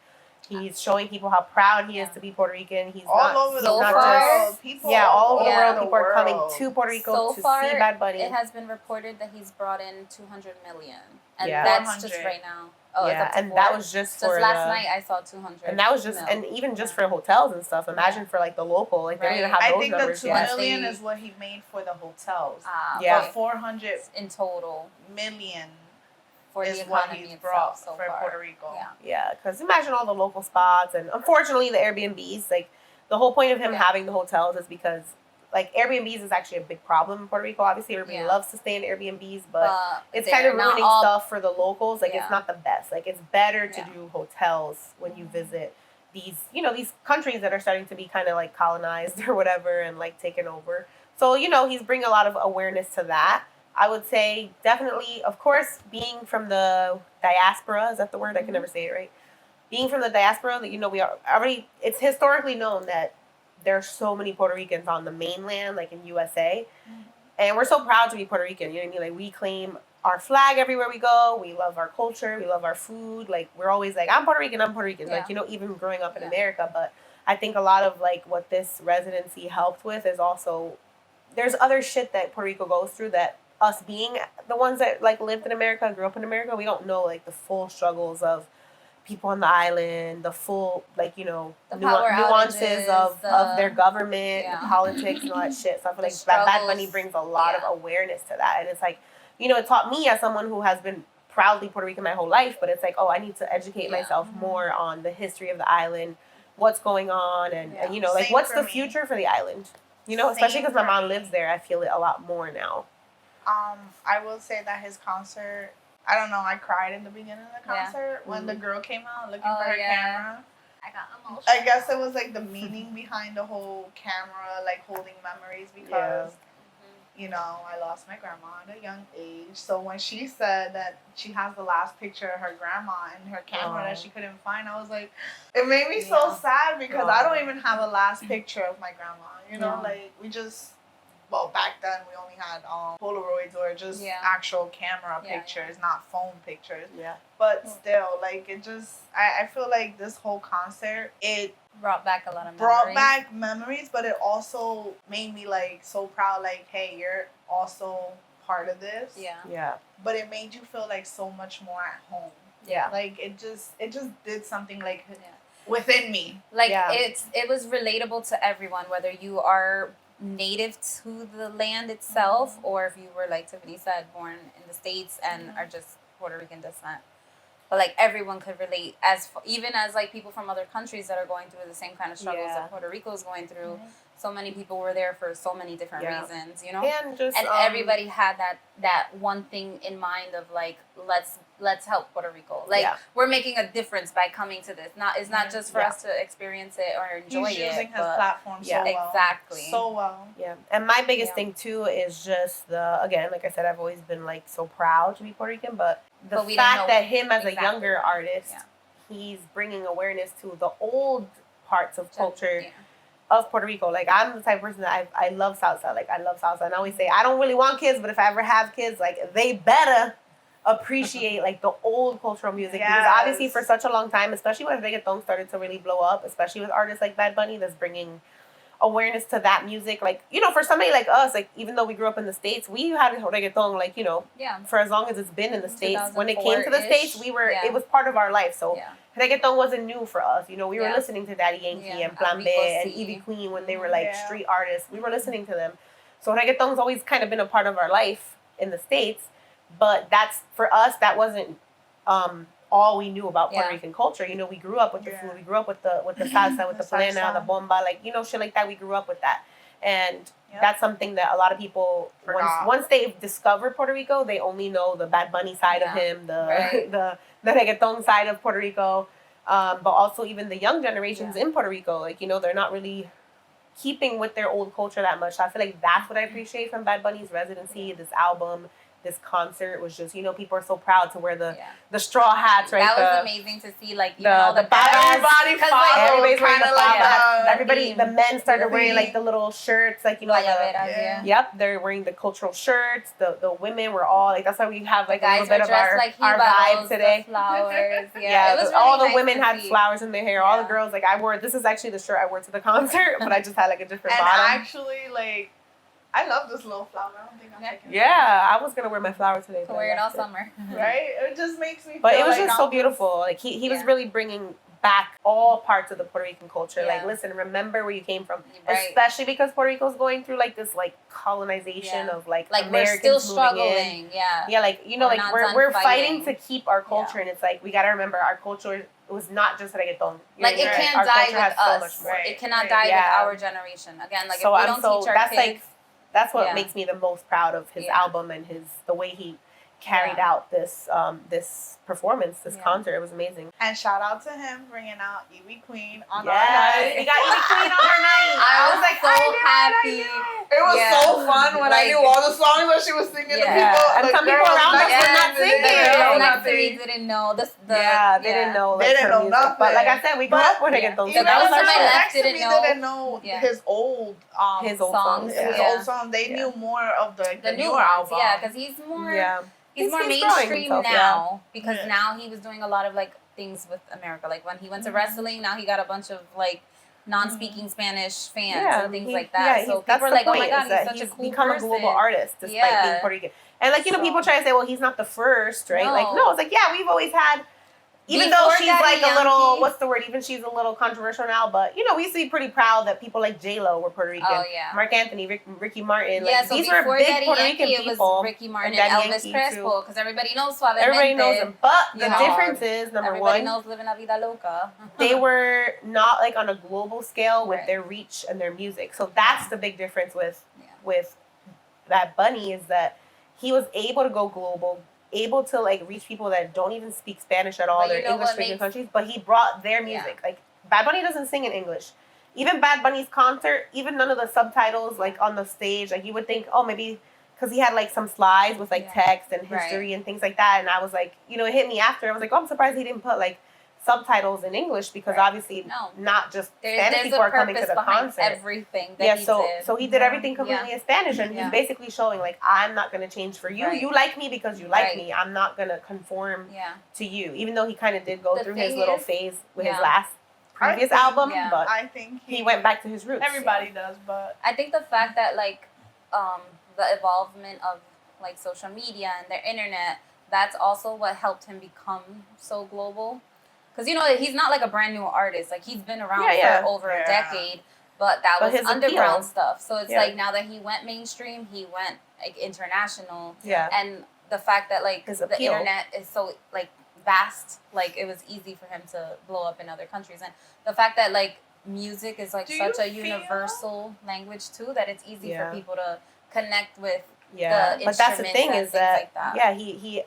He's showing people how proud he is to be Puerto Rican. He's all over the world. All over the world. People are coming to Puerto Rico to see Bad Bunny. It has been reported that he's brought in 200 million, and that's just right now. Oh, yeah, and that was just for last night. I saw 200. And that was just, and even just for hotels and stuff. Imagine for like the local, like they didn't have those numbers yet. I think the 2 million is what he made for the hotels. Yeah, 400 in total million for is the what he's brought so for far. Puerto Rico. Yeah, because imagine all the local spots, and unfortunately the Airbnbs. Like, the whole point of him having the hotels is because, like, Airbnbs is actually a big problem in Puerto Rico. Obviously, everybody loves to stay in Airbnbs, but it's kind of ruining stuff for the locals. Like, it's not the best. Like, it's better to do hotels when you visit these, these countries that are starting to be kind of, like, colonized or whatever and, like, taken over. So, he's bringing a lot of awareness to that. I would say definitely, of course, being from the diaspora, is that the word? I can never say it right. Being from the diaspora, that we are already, it's historically known that there are so many Puerto Ricans on the mainland, like in USA. And we're so proud to be Puerto Rican, you know what I mean? Like, we claim our flag everywhere we go. We love our culture. We love our food. Like, we're always like, I'm Puerto Rican. Like, even growing up in America. But I think a lot of, like, what this residency helped with is also, there's other shit that Puerto Rico goes through that us being the ones that, like, lived in America, grew up in America, we don't know, like, the full struggles of people on the island, the full, like, nuances of their government, the politics and all that shit. So I feel like Bad Bunny brings a lot of awareness to that. And it's like, it taught me, as someone who has been proudly Puerto Rican my whole life, but it's like, I need to educate myself more on the history of the island, what's going on, and like, what's the future for the island? Especially because my mom lives there, I feel it a lot more now. I will say that his concert, I don't know, I cried in the beginning of the concert when the girl came out looking for her camera. I got emotional. I guess it was like the meaning behind the whole camera, like holding memories, because, I lost my grandma at a young age. So when she said that she has the last picture of her grandma in her camera that she couldn't find, I was like, it made me so sad because I don't even have a last picture of my grandma, like, we just well, back then we only had Polaroids or just actual camera pictures, not phone pictures. Yeah. But still, like, it just, I feel like this whole concert, it brought back a lot of memories. Brought back memories, but it also made me, like, so proud, like, hey, you're also part of this. Yeah. Yeah. But it made you feel, like, so much more at home. Yeah. Like, it just did something, like, within me. Like, it was relatable to everyone, whether you are native to the land itself or if you were, like Tiffany said, born in the States and are just Puerto Rican descent. But, like, everyone could relate, even as, like, people from other countries that are going through the same kind of struggles that Puerto Rico is going through. So many people were there for so many different reasons, you know? And just everybody had that one thing in mind of, like, let's help Puerto Rico. Like, we're making a difference by coming to this. It's not just for us to experience it or enjoy it. He's using his platform so well. Exactly. So well. Yeah. And my biggest thing, too, is just again, like I said, I've always been, like, so proud to be Puerto Rican, but the fact that him as a younger artist, he's bringing awareness to the old parts of culture of Puerto Rico. Like, I'm the type of person that I love salsa. Like, I love salsa. And I always say, I don't really want kids, but if I ever have kids, like, they better appreciate, like, the old cultural music. Because obviously for such a long time, especially when reggaeton started to really blow up, especially with artists like Bad Bunny that's bringing awareness to that music. Like, you know, for somebody like us, like, even though we grew up in the States, we had reggaeton, like, you know, for as long as it's been in the States. When it came to the States, it was part of our life. So reggaeton wasn't new for us. You know, we were listening to Daddy Yankee and Plan B and Ivy Queen when they were, like, street artists. We were listening to them. So reggaeton's always kind of been a part of our life in the States. But that's, for us, that wasn't all we knew about Puerto Rican culture. You know, we grew up with the food, we grew up with the salsa, with the plena, the bomba, like, you know, shit like that. We grew up with that. And that's something that a lot of people, once they discover Puerto Rico, they only know the Bad Bunny side of him, the reggaeton side of Puerto Rico, but also even the young generations in Puerto Rico, like, you know, they're not really keeping with their old culture that much. So I feel like that's what I appreciate from Bad Bunny's residency, this album, this concert was just, you know, people are so proud to wear the straw hats, right? That was amazing to see, like, the everybody followed, everybody's wearing the like hats. Everybody, the men started wearing, like, the little shirts, like, you know, they're wearing the cultural shirts. The women were all, like, that's why we have, like, a little bit of our vibe today. Flowers, all the women had flowers in their hair. All the girls, like, this is actually the shirt I wore to the concert, but I just had, like, a different bottom. And actually, like, I love this little flower. I don't think I'm taking it. Yeah, I was gonna wear my flower today. To wear it all summer. Right? It just makes me feel But it was like just so beautiful. Like, he was really bringing back all parts of the Puerto Rican culture. Like, listen, remember where you came from. Especially because Puerto Rico's going through, like, this, like, colonization of, like Americans we're still struggling. Yeah, like, you know, like, we're fighting to keep our culture, and it's like, we gotta remember our culture was not just reggaeton. Like, it can't die with us. It cannot die with our generation. Again, like, if we don't teach our kids. That's what makes me the most proud of his album and the way he carried out this performance, this concert. It was amazing. And shout out to him bringing out Ivy Queen on our night. We got Ivy Queen on our night. I was like so happy. It was so fun when I knew all the songs that she was singing. The people, and some people around us were not singing. The girls next to me didn't know they didn't know. Like, they didn't know nothing. But like I said, we grew up with reggaeton. The girls to my left didn't know his old songs. His old songs. They knew more of the newer album. Yeah, because he's more. He's more mainstream now because now he was doing a lot of, like, things with America. Like, when he went to wrestling, now he got a bunch of, like, non-speaking Spanish fans and things like that. So people are like, oh my God, he's such a cool become person. A global artist despite being Puerto Rican. And, like, you know, people try to say, well, he's not the first, right? Like, no, it's like, we've always had, even though she's like a little, what's the word? Even she's a little controversial now, but, you know, we used to be pretty proud that people like J-Lo were Puerto Rican. Oh, yeah. Mark Anthony, Ricky Martin. Yeah, like, so these were big Puerto Rican people. It was Ricky Martin and Elvis Crespo, because everybody knows Suavemente. Everybody knows them. But the difference is, number one, everybody knows Living La Vida Loca. They were not, like, on a global scale with their reach and their music. So that's the big difference with Bad Bunny, is that he was able to go global, able to, like, reach people that don't even speak Spanish at all. They're English-speaking countries, but he brought their music. Like, Bad Bunny doesn't sing in English. Even Bad Bunny's concert, even none of the subtitles, like, on the stage, like, you would think, oh, maybe, because he had, like, some slides with, like, text and history and things like that, and I was like, you know, it hit me after. I was like, oh, I'm surprised he didn't put, like, subtitles in English because obviously not just Spanish people are coming to the concert. Everything that he did. So he did everything completely in Spanish, and he's basically showing like, I'm not going to change for you. You like me because you like me. I'm not going to conform to you, even though he kind of did go through his little phase with his last previous album, but I think he went back to his roots. Everybody does, but I think the fact that like the evolvement of like social media and their internet, that's also what helped him become so global. Because, you know, he's not like a brand new artist. Like, he's been around for over a decade, but that was underground stuff. So it's like now that he went mainstream, he went like international. Yeah. And the fact that like the internet is so like vast, like it was easy for him to blow up in other countries. And the fact that like music is like such a universal language too, that it's easy for people to connect with the instruments. But that's the thing is that, like he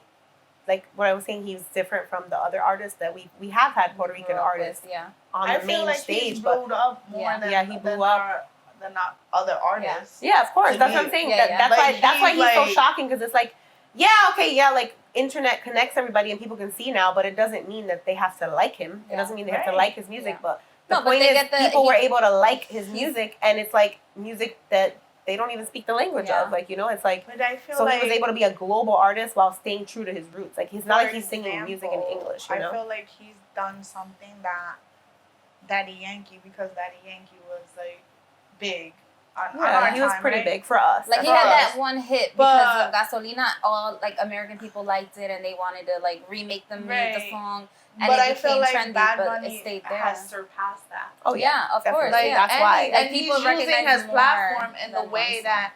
like what I was saying, he's different from the other artists that we have had Puerto Rican artists on the main stage. He blew up more than he blew up than not other artists. Yeah, of course. That's what I'm saying. That's why he's so shocking, because it's like, like internet connects everybody and people can see now, but it doesn't mean that they have to like him. It doesn't mean they have to like his music, but the point is people were able to like his music, and it's like music that they don't even speak the language of. Like, you know, it's like, so he was able to be a global artist while staying true to his roots. Like, he's not like he's singing music in English, you know? I feel like he's done something that Daddy Yankee, because Daddy Yankee was like big. He was pretty big for us. Like, he had that one hit because of Gasolina. All like American people liked it, and they wanted to like remake the song. And but it I feel like trendy, Bad Bunny has surpassed that. Oh yeah, of course. Like, that's why. And people using his platform in the way that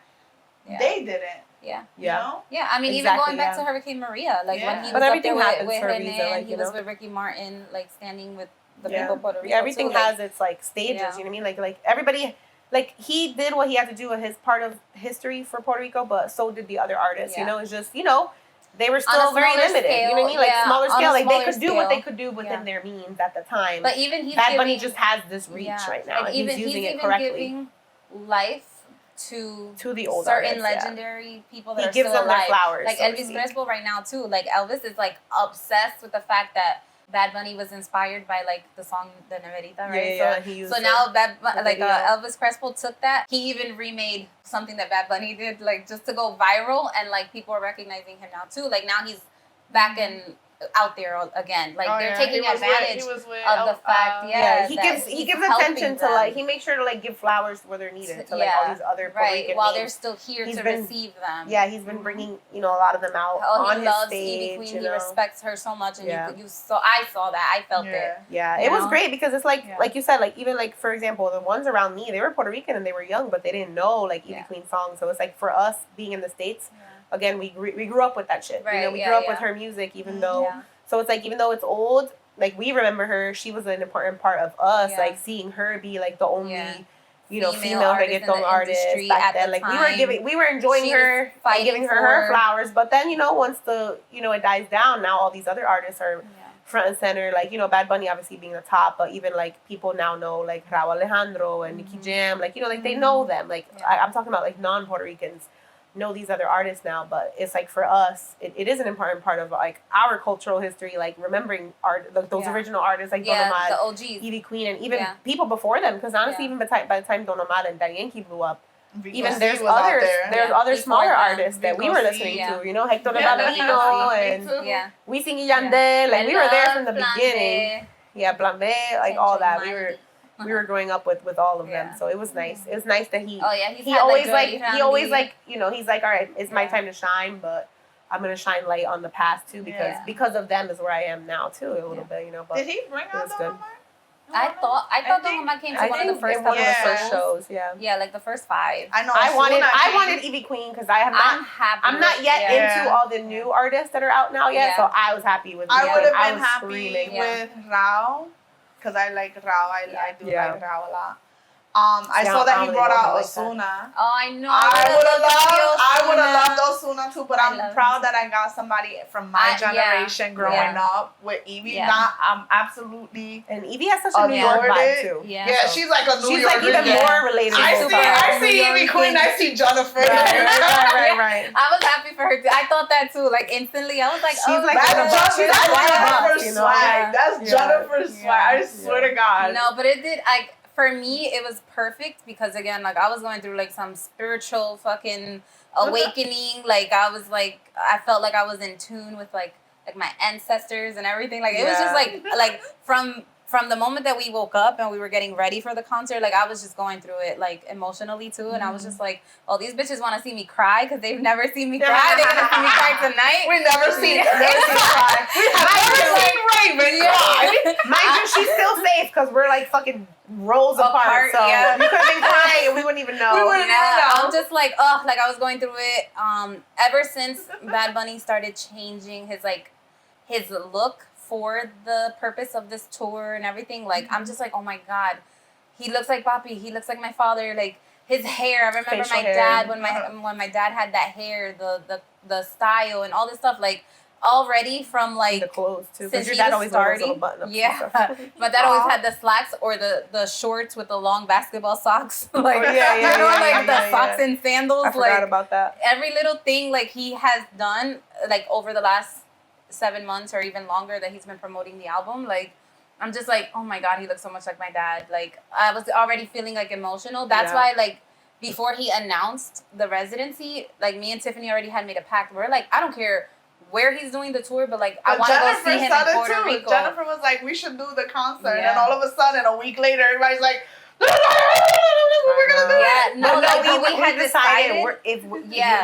they didn't. Yeah. You know? Yeah, I mean, even going back to Hurricane Maria, like when he was up there with René, he was with Ricky Martin, like standing with the people of Puerto Rico. Yeah, everything has its like stages. You know what I mean? Like everybody. Like, he did what he had to do with his part of history for Puerto Rico, but so did the other artists. You know, it's just, you know, they were still very limited. Scale, you know what I mean? Like, smaller scale. Like, they could do what they could do within Yeah. their means at the time. But even he's Bad Bunny just has this reach right now. And even, he's using he's it correctly. Giving life to the old certain artists, legendary people that he are gives still them alive. Their flowers, like so Elvis Crespo right now too. Like Elvis is like obsessed with the fact that Bad Bunny was inspired by like the song The Neverita, right? So now Elvis Crespo took that. He even remade something that Bad Bunny did, like just to go viral, and like people are recognizing him now too. Like now he's back and out there again. Like they're taking advantage of the fact. He gives attention to like, he makes sure to like give flowers where they're needed to like all these other Puerto Rican while names. they're still here to receive them. Yeah, he's been bringing a lot of them out on his stage. Evie Queen. He respects her so much, and you so I saw that. I felt it. Yeah, it was great because it's like you said, like even like for example, the ones around me, they were Puerto Rican and they were young, but they didn't know like Evie Queen songs. So it's like for us being in the States, again we grew up with that shit. Right, you know, we grew up with her music, even though. So it's like, even though it's old, like we remember her, she was an important part of us. Like seeing her be like the only, female reggaeton artist back then. Like we were enjoying her and giving her flowers. But then, once it dies down, now all these other artists are front and center. Like, Bad Bunny obviously being the top, but even like people now know like Raúl Alejandro and Nicky Jam. Like, like they know them. Like I'm talking about like non-Puerto Ricans know these other artists now, but it's like for us it is an important part of like our cultural history, like remembering those original artists like Don Omar, the OGs, Evie Queen, and even people before them, because honestly even by the time Don Omar and Daddy Yankee blew up, even there's other smaller artists that we were listening to, Hector Bambino and We Sing Yandel, like we were there from the beginning. Plan B, like all that. We were growing up with all of them, so it was nice. It was nice that he always he's like, all right, it's my time to shine, but I'm gonna shine light on the past too, because of them is where I am now too, a little bit, But did he bring out Don Omar? I thought Don Omar came to one of the first shows. Yeah, like the first 5. I know. I wanted Evie Queen because I'm not yet into all the new artists that are out now yet, so I was happy with. I would have been happy with Raúl. Because I like Raúl. I do like Raúl a lot. I saw that he really brought out like Ozuna. Oh, I know. I would have loved Ozuna too, but I I'm love proud that I got somebody from my generation growing up with Evie. Yeah. I'm absolutely. And Evie has such a New York vibe too. Yeah, so she's like a New Yorker. She's like even more related. I see Evie Queen. I see Jennifer. Right. I was happy for her too. I thought that too. Like instantly, I was like, she's oh, like that's Jennifer's swag. That's Yeah. Jennifer's swag. I swear to God. No, but it did. Like for me, it was perfect because again, like I was going through like some spiritual fucking awakening. Like I was like, I felt like I was in tune with like my ancestors and everything. Like it was just like from the moment that we woke up and we were getting ready for the concert, like I was just going through it like emotionally too, and I was just like, oh, these bitches want to see me cry because they've never seen me cry. They're gonna see me cry tonight. We never seen cry. We have never seen Raven cry. Mind you, she's still safe because we're like fucking rolls apart. So you could have been crying and we wouldn't even know. I'm just like, oh, like I was going through it. Ever since Bad Bunny started changing his look for the purpose of this tour and everything, like I'm just like, oh my God, he looks like Papi, he looks like my father, like his hair. I remember my dad when my dad had that hair, the style and all this stuff, like already from like the clothes too. Since your he dad was always starting, my dad always had the slacks or the shorts with the long basketball socks, like the socks and sandals. I forgot about that. Every little thing like he has done like over the last 7 months or even longer that he's been promoting the album, like I'm just like, oh my God, he looks so much like my dad. Like I was already feeling like emotional. That's why like before he announced the residency, like me and Tiffany already had made a pact. We're like, I don't care where he's doing the tour, but like I want to go see him in Puerto Rico. Jennifer was like, we should do the concert, and then all of a sudden, a week later, everybody's like, we're gonna do it. We had decided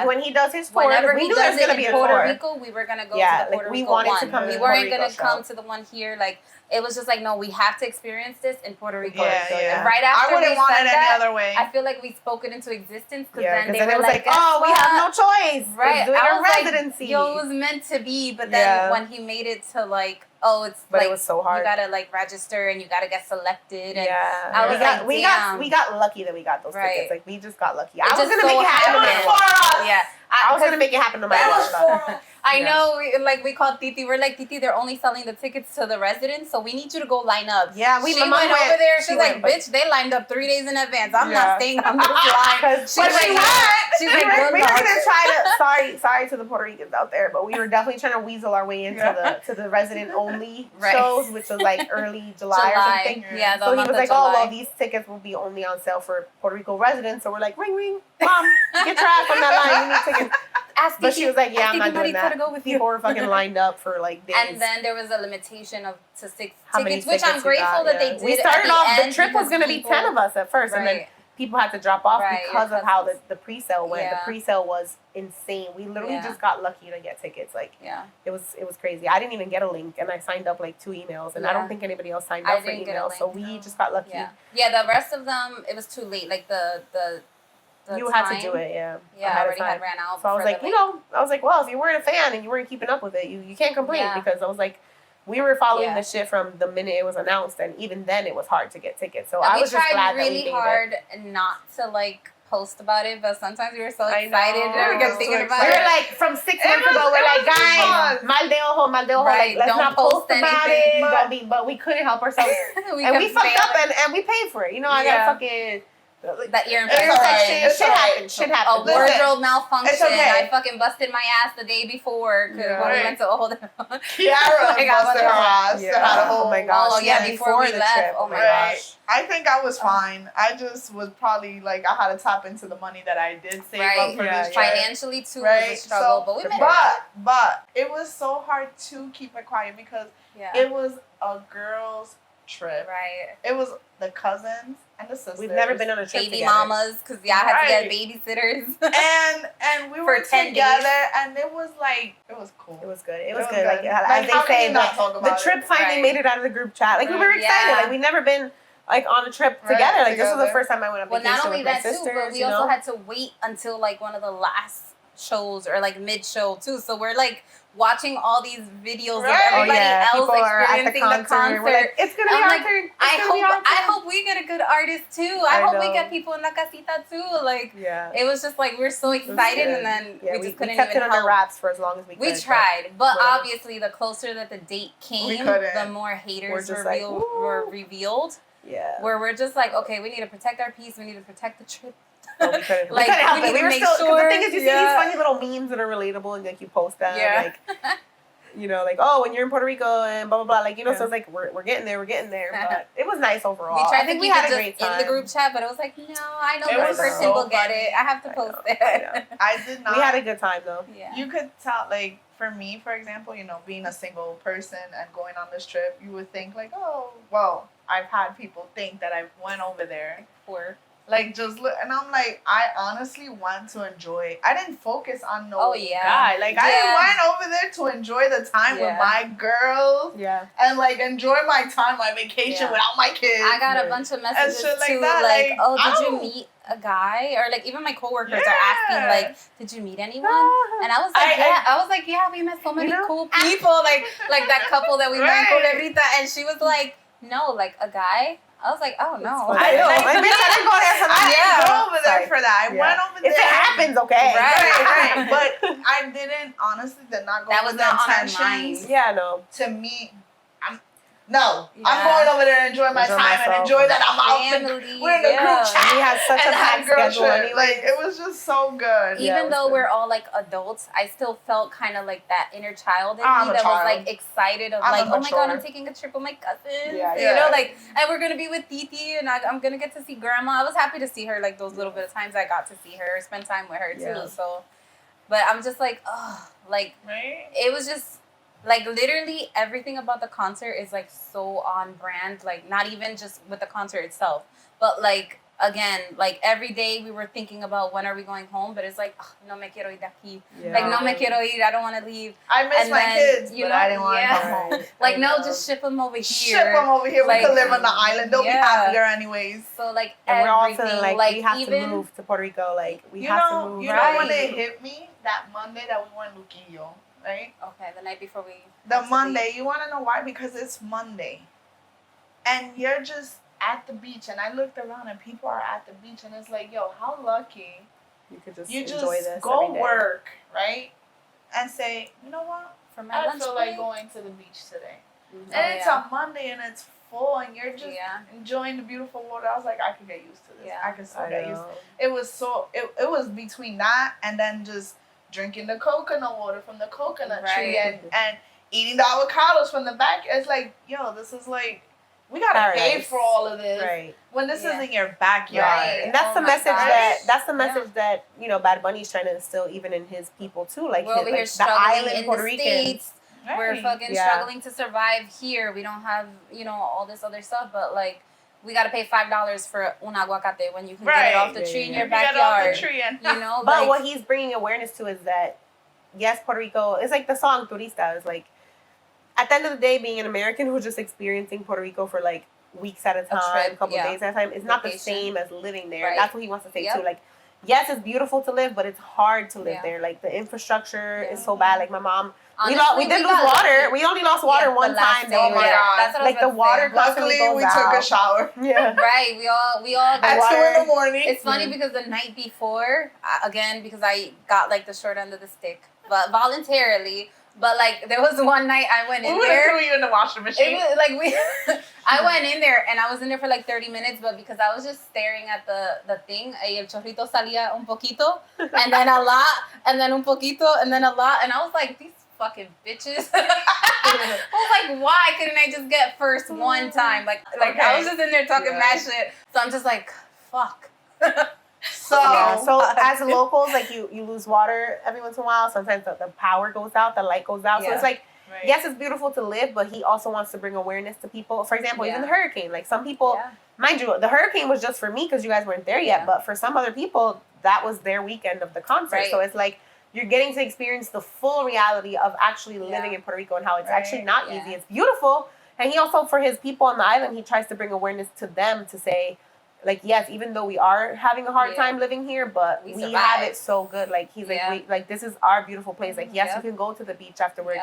when he does his tour, whenever we he knew does there was it gonna be in a Puerto tour. Rico, we were gonna go to the Puerto Rico one. We weren't gonna come to the one here. Like it was just like, no, we have to experience this in Puerto Rico. Yeah. Right after I wouldn't want it any other way. I feel like we spoke it into existence because then they it were was like, oh, we have no choice. Right. It's doing I a was residency. Like, yo, it was meant to be. But then when he made it to like, oh, it's but like it was so hard. You gotta like register and you gotta get selected. And I was we got lucky that we got those tickets. Like we just got lucky. I was gonna make it happen. Yeah. I was gonna make it happen to my watch. I know, we called Titi. We're like, Titi, they're only selling the tickets to the residents, so we need you to go line up. Yeah, she went over there. She's like, bitch, they lined up 3 days in advance. I'm not staying on this line. She's like, we were gonna try to. Sorry to the Puerto Ricans out there, but we were definitely trying to weasel our way into the resident only shows, which was like early July or something. Yeah, so he was like, oh well, these tickets will be only on sale for Puerto Rico residents. So we're like, ring ring, mom, get your ass on that line. You need tickets. But she was like, yeah, I'm not doing that. People were fucking lined up for like days. And then there was a limitation of to 6 tickets, which I'm grateful that they did. We started off, the trip was going to be 10 of us at first, and then people had to drop off because of how the pre-sale went. The pre-sale was insane. We literally just got lucky to get tickets. Like, it was crazy. I didn't even get a link, and I signed up like 2 emails, and I don't think anybody else signed up for emails, so we just got lucky. Yeah, the rest of them, it was too late. Like you had to do it, Yeah, I already had ran out. So I was like, well, if you weren't a fan and you weren't keeping up with it, you can't complain because I was like, we were following the shit from the minute it was announced, and even then it was hard to get tickets. So I was just glad that we made it. We tried really hard not to like post about it, but sometimes we were so excited and we kept thinking about it. We were like, from 6 months ago, we're like, guys, mal de ojo, like, let's not post about it. But we couldn't help ourselves. And we fucked up and we paid for it. You know, I got fucking... That ear infection. Shit happened. A wardrobe malfunction. I fucking busted my ass the day before when we went to Kiara busted her ass. Oh my gosh. Oh yeah, before we left. Trip. Oh my gosh. I think I was fine. I just was probably like, I had to tap into the money that I did save up for this trip. Financially too was a struggle, but we made it. But it was so hard to keep it quiet because it was a girl's trip. Right. It was the cousins and the sisters. We've never been on a trip baby mamas, because y'all had to get babysitters. and we were together, and it was like, it was cool. It was good. It was good. Like as they say, the trip finally made it out of the group chat. Like we were excited. Like we never been like on a trip together. Like this was the first time I went on vacation with my sisters. Well, not only that too, but we also had to wait until like one of the last shows or like mid show too. So we're like watching all these videos of Right. everybody else People are at experiencing the the concert. concert. We're like, it's gonna be I'm our like, turn. I hope we get a good artist too. I hope we know. get people in la casita too. Like, Yeah. it was just like we're so excited, and then we just couldn't kept even it under help. wraps for as long as we could. We tried, but whatever. obviously the closer that the date came, couldn't. the more haters just were revealed. Yeah. Where we're just like, okay, we need to protect our peace. We need to protect the trip. No, we couldn't. Like, we couldn't help we it. need We to were make still. Because sure- the thing is, you see yeah. these funny little memes that are relatable, and like you post them, Yeah. like, you know, like, oh, when you're in Puerto Rico and blah blah blah, like, you know. So it's like we're getting there, But it was nice overall. We tried I think to we keep had it a just great time in the group chat, but it was like, no, I know It this was person so will get funny. it. I have to post I it. I did not. We had a good time though. Yeah. You could tell, like, for me, for example, you know, being a single person and going on this trip, you would think, like, oh, well, I've had people think that I went over there. Like, just look, and I'm like, I honestly want to enjoy. I didn't focus on no guy. Like, I went over there to enjoy the time with my girls. Yeah. And, like, enjoy my time, my vacation without my kids. I got a bunch of messages shit like too, that, like, like, oh, I did you don't- meet a guy? Or like even my coworkers are asking, like, did you meet anyone? And I was like, I was like, yeah, we met so many cool people, like that couple that we met in Colebrita, and she was like, no, like a guy. I was like, oh no. I know. I didn't go there for that. I didn't go over there for that. I went over there. If it happens, okay. Right. But I didn't, honestly, did not go That with was not on our intentions mind. Yeah, no. to meet. I'm going over there and enjoy my time and enjoy that I'm out. We're in the group chat. And we had such a packed schedule anyway. Like, it was just so good. Even though we're all like adults, I still felt kind of like that inner child in I'm me a that was child. like excited of I'm like, oh my god, mature. I'm taking a trip with my cousins. Yeah, You know, like, and we're gonna be with Titi, and I'm gonna get to see Grandma. I was happy to see her, like those little bit of times I got to see her, spend time with her too. So, but I'm just like, oh, like it was just. Like, literally everything about the concert is, like, so on brand. Like, not even just with the concert itself. But, like, again, like, every day we were thinking about when are we going home. But it's like, oh, no me quiero ir de aquí. Yeah. Like, no me quiero ir. I don't want to leave. I miss And my then, kids, you but know, I didn't want to yeah. come home. Like, no, just ship them over here. Ship them over here. Like, we could live on the island. They'll be yeah. happier anyways. So, like, And we're all everything. feeling like we have even, to move to Puerto Rico. Like, we You have know, to move. you know when it hit me? That Monday that we went Luquillo, right? Okay, the night before we... The Monday. You want to know why? Because it's Monday. And you're just at the beach. And I looked around and people are at the beach. And it's like, yo, how lucky. You could just You enjoy just this go every day. work, right? And say, you know what? For my I lunch feel break. like going to the beach today. Mhm. And it's yeah. a Monday and it's full and you're just enjoying the beautiful water. I was like, I could get used to this. Yeah. I could so I get used know. It was so, it was between that and then just drinking the coconut water from the coconut tree and eating the avocados from the back. It's like, yo, this is like, we gotta pay for all of this. Right. When this is in your backyard. Right. And that's Oh the my message gosh. that's the message that, you know, Bad Bunny's trying to instill even in his people too. Like, we're over here the struggling island in Puerto the Ricans. States. We're fucking struggling to survive here. We don't have, you know, all this other stuff, but like, we gotta pay $5 for un aguacate when you can get it off the tree in your backyard. Get off the tree and you know, But like, what he's bringing awareness to is that, yes, Puerto Rico, it's like the song Turista. It's like, at the end of the day, being an American who's just experiencing Puerto Rico for like weeks at a time, a couple days at a time, is not the same as living there. That's what he wants to say too. Like, yes, it's beautiful to live, but it's hard to live there. Like, the infrastructure is so bad. Like, my mom, honestly, we did lose water. We only lost water one time. Oh my God. That's what like, I the was about water to say. constantly Luckily, goes we out. took a shower. Yeah. Right, we all At 2 in the morning. It's funny because the night before, again, because I got like the short end of the stick, but voluntarily. But like, there was one night I went in there. We threw you in the washing machine. It was like I went in there and I was in there for like 30 minutes, but because I was just staring at the thing, el chorrito salía un poquito, and then a lot, and then un poquito, and then a lot, and I was like, these fucking bitches. I was like, why couldn't I just get first one time? Like I was just in there talking mad shit. So I'm just like, fuck. So as locals, like you lose water every once in a while. Sometimes the power goes out, the light goes out. So it's like, yes, it's beautiful to live, but he also wants to bring awareness to people. For example, even the hurricane. Like, some people, mind you, the hurricane was just for me because you guys weren't there yet. But for some other people, that was their weekend of the concert. So it's like, you're getting to experience the full reality of actually living in Puerto Rico and how it's actually not easy. It's beautiful. And he also, for his people on the island, he tries to bring awareness to them to say, like, yes, even though we are having a hard time living here, but we have it so good. Like, he's like, this is our beautiful place. Like, yes, you can go to the beach afterward.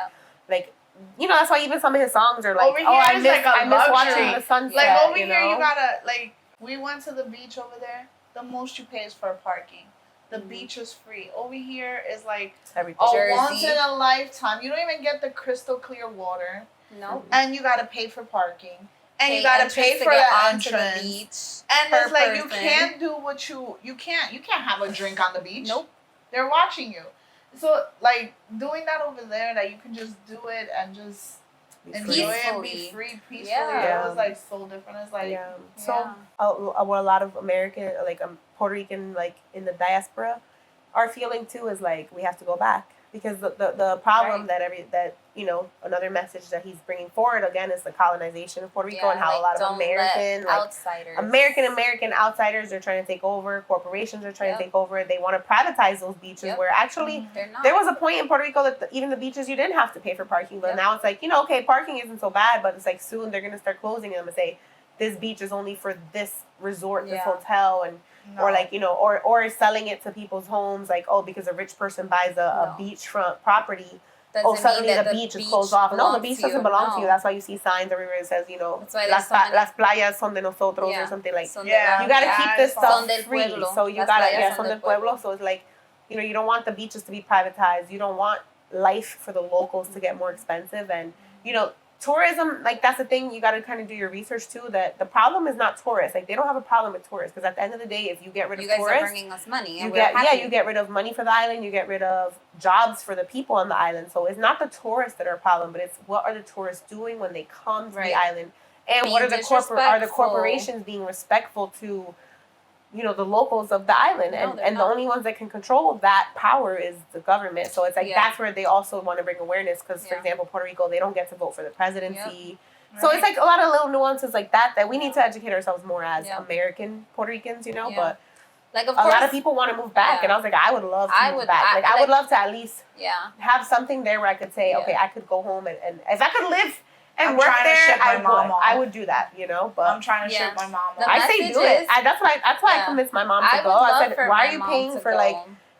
Like, you know, that's why even some of his songs are like, over here I miss watching the sunset. Like, over here, you gotta, like, we went to the beach over there. The most you pay is for parking. The beach is free. Over here is like everything. Once in a lifetime. You don't even get the crystal clear water. Nope. And you gotta pay for parking. And you gotta pay for the entrance. The beach and it's like you can't do what you can't have a drink on the beach. Nope. They're watching you. So like doing that over there, that you can just do it and just enjoy it, be free, peacefully. It was like so different. It's like so what a lot of American, like Puerto Rican, like in the diaspora, are feeling too is like we have to go back, because the problem that you know, another message that he's bringing forward again is the colonization of Puerto Rico, and how a lot of American outsiders are trying to take over. Corporations are trying to take over. They want to privatize those beaches where actually there was a point in Puerto Rico that even the beaches you didn't have to pay for parking, but now it's like, you know, okay, parking isn't so bad, but it's like soon they're gonna start closing them and say this beach is only for this resort, this hotel, and or like, you know, or selling it to people's homes, like, oh, because a rich person buys a beachfront property, suddenly the beach is closed off. No, the beach doesn't belong to you. That's why you see signs everywhere that says, you know, las playas son de nosotros or something like. You gotta keep this stuff free. So you gotta son del pueblo. So it's like, you know, you don't want the beaches to be privatized. You don't want life for the locals to get more expensive, and you know, tourism, like, that's the thing, you got to kind of do your research too, that the problem is not tourists. Like, they don't have a problem with tourists, because at the end of the day, if you get rid of tourists, you guys are bringing us money, and you get rid of money for the island, you get rid of jobs for the people on the island. So it's not the tourists that are a problem, but it's what are the tourists doing when they come to the island, and what are the corporations being respectful to, you know, the locals of the island, and the only ones that can control that power is the government. So it's like that's where they also want to bring awareness, because for example, Puerto Rico, they don't get to vote for the presidency. So it's like a lot of little nuances like that we need to educate ourselves more as American Puerto Ricans, you know. But like, of a course, lot of people want to move back, and I was like, I would love to move back. I would love to at least have something there where I could say, okay, I could go home, and if I could live and work there, I would do that, you know. But I'm trying to ship my mom off. I say do it. That's why I convinced my mom to go. I said, why are you paying for like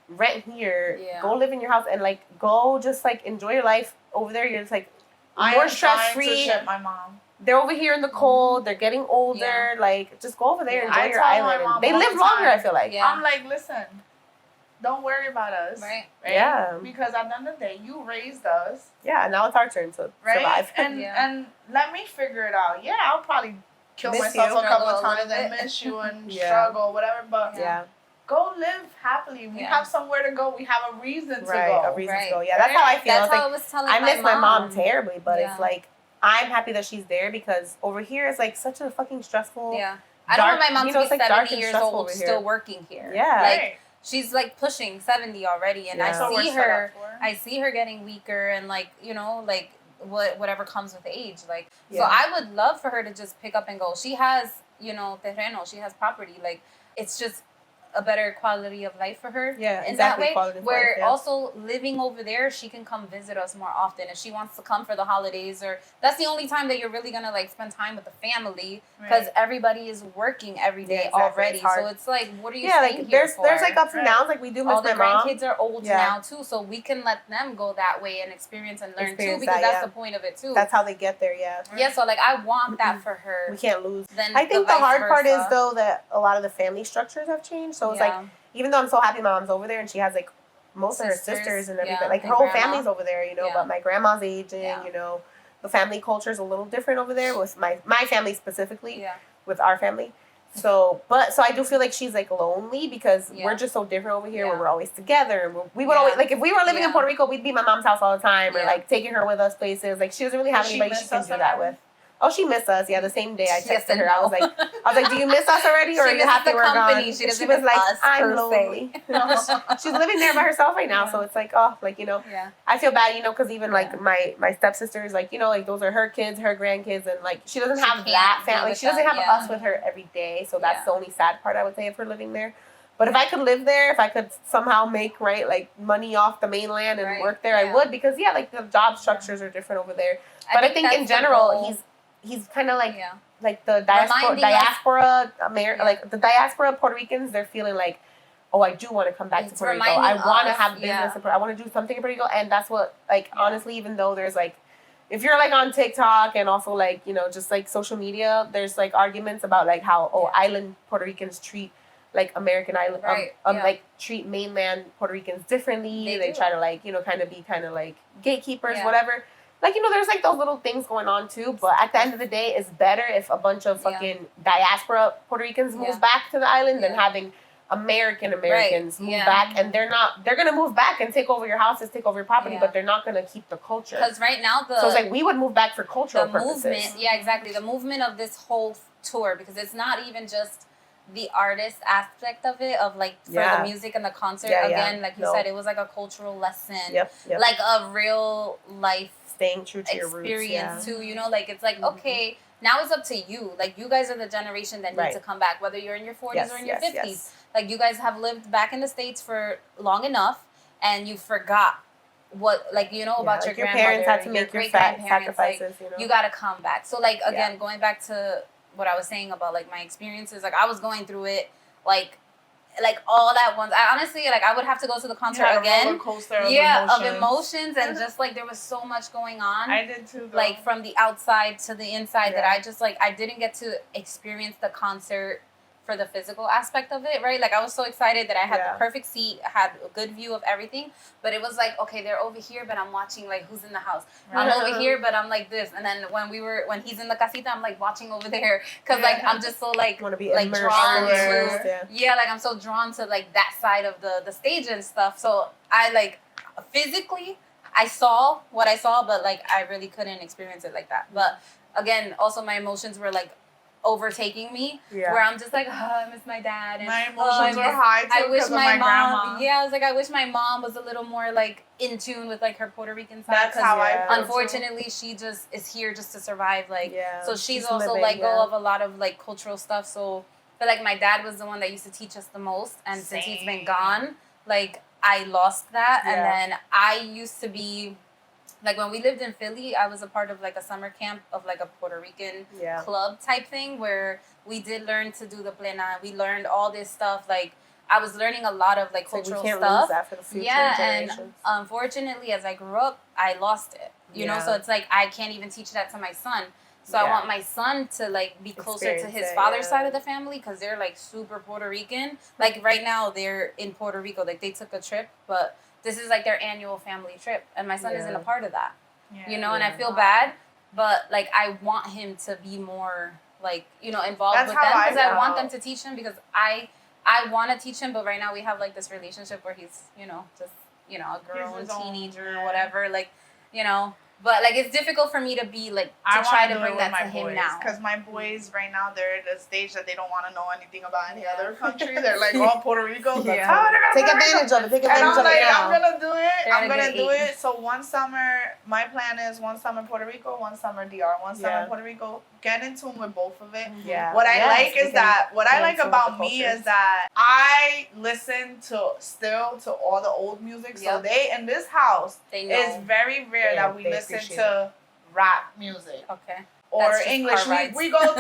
rent here? Go live in your house and like go just like enjoy your life over there. You're just like more stress free. My mom. They're over here in the cold. They're getting older. Like, just go over there and enjoy your island. They live longer, I feel like. I'm like, listen, don't worry about us. Right? Yeah. Because at the end of the day, you raised us. Yeah, now it's our turn to survive. And let me figure it out. Yeah, I'll probably kill myself a couple of times and miss you and struggle, whatever. But go live happily. We have somewhere to go. We have a reason to go. A reason to go. Yeah, that's how I feel. That's how I was telling I miss my mom terribly, but it's like, I'm happy that she's there, because over here it's like such a fucking stressful. Yeah. I don't want my mom to be 70 years old still working here. Yeah. Like, she's like pushing 70 already, and I see her getting weaker, and like, you know, like whatever comes with age. Like, so I would love for her to just pick up and go. She has, you know, terreno, she has property. Like, it's just a better quality of life for her. Yeah, in that way. Where also living over there, she can come visit us more often if she wants to come for the holidays, or that's the only time that you're really gonna like spend time with the family, because everybody is working every day already. So it's like, what are you staying like, here for? There's like ups and downs. Like, we do miss all my the mom. grandkids are old now too, so we can let them go that way and experience and learn too, because that's the point of it too. That's how they get there. Yeah. So like, I want that for her. We can't lose. Then I think the hard part is though that a lot of the family structures have changed. So it's like, even though I'm so happy my mom's over there and she has like most of her sisters and everything, like her whole family's over there, you know, but my grandma's aging, you know, the family culture is a little different over there with my family specifically, with our family. So I do feel like she's like lonely, because we're just so different over here where we're always together. And we would always, like, if we were living in Puerto Rico, we'd be at my mom's house all the time, or like taking her with us places. Like, she doesn't really have anybody she can do that with. Oh, she missed us. Yeah, the same day I texted her. I was like, do you miss us already, or are you happy we're gone? She was like, us, I'm lonely. She's living there by herself right now, so it's like, oh, like, you know, I feel bad, you know, because even like my stepsisters, like, you know, like those are her kids, her grandkids, and like she doesn't have that family. Like, she doesn't have us with her every day, so that's the only sad part, I would say, of her living there. But if I could live there, if I could somehow make like money off the mainland and work there, I would, because like the job structures are different over there. But I think in general, he's kind of like like the Reminding diaspora Yeah. like the diaspora Puerto Ricans, they're feeling like, oh, I do want to come back to It's Puerto Rico. I reminding want to us, have business yeah. in Puerto I want to do something in Puerto Rico, and that's what like Yeah. honestly, even though there's like, if you're like on TikTok and also like, you know, just like social media, there's like arguments about like how island Puerto Ricans treat like American island Right, like treat mainland Puerto Ricans differently. They do. try to like, you know, kind of be kind of like gatekeepers, Yeah. whatever. Like, you know, there's like those little things going on too, but at the end of the day, it's better if a bunch of fucking diaspora Puerto Ricans moves back to the island than having Americans move back, and they're gonna move back and take over your houses, take over your property, but they're not gonna keep the culture. Because right now so it's like we would move back for cultural purposes. Movement, exactly. The movement of this whole tour, because it's not even just the artist aspect of it, of like for the music and the concert. Again, like you said, it was like a cultural lesson, like a real life staying true to your roots, experience too. You know, like it's like okay. Now it's up to you. Like, you guys are the generation that need to come back, whether you're in your 40s or in your 50s. Like, you guys have lived back in the States for long enough, and you forgot what, like, you know, about like your parents had to make your sacrifices, like, you know? You got to come back. So, like, again, going back to what I was saying about, like, my experiences, like, I was going through it, like all at once. I honestly, like, I would have to go to the concert again. Roller coaster of emotions, and just like there was so much going on. I did too, though. Like from the outside to the inside that I just like I didn't get to experience the concert for the physical aspect of it, right? Like, I was so excited that I had the perfect seat, had a good view of everything, but it was like, okay, they're over here, but I'm watching like who's in the house. I'm over here, but I'm like this, and then when he's in the casita, I'm like watching over there, because like I'm just so like want to be like drawn to like I'm so drawn to like that side of the stage and stuff. So I like physically I saw what I saw, but like I really couldn't experience it like that. But again, also my emotions were like overtaking me, where I'm just like, oh, I miss my dad. And, my emotions were high too. I wish my mom. grandma. Yeah, I was like, I wish my mom was a little more like in tune with like her Puerto Rican side. That's how I feel unfortunately, she just is here just to survive. Like, so she's also living, let go of a lot of like cultural stuff. So, but like my dad was the one that used to teach us the most, and since he's been gone, like I lost that. And then I used to be. Like, when we lived in Philly, I was a part of, like, a summer camp of, like, a Puerto Rican club type thing, where we did learn to do the plena. We learned all this stuff. Like, I was learning a lot of, like, cultural we can't stuff. Lose that for the future generations. And unfortunately, as I grew up, I lost it. You know? So it's like, I can't even teach that to my son. So I want my son to, like, be closer to his father's side of the family, because they're, like, super Puerto Rican. Like, right now, they're in Puerto Rico. Like, they took a trip, but... This is like their annual family trip, and my son isn't a part of that, you know, and I feel bad, but like I want him to be more like, you know, involved with them, because I want them to teach him, because I want to teach him, but right now we have like this relationship where he's, you know, just, you know, a grown teenager or whatever, like, you know. But, like, it's difficult for me to be, like, to try to bring that to him now. Because my boys, right now, they're at a stage that they don't want to know anything about any other country. They're, like, all Puerto Rico. Take advantage of it. And I'm like, I'm going to do it. I'm going to do it. So one summer, my plan is one summer Puerto Rico, one summer DR, one summer Puerto Rico. Get in tune with both of it. What I like is that, what I like about me is that I listen to all the old music. So they, in this house, it's very rare that we listen to rap music. Okay. Or English. We go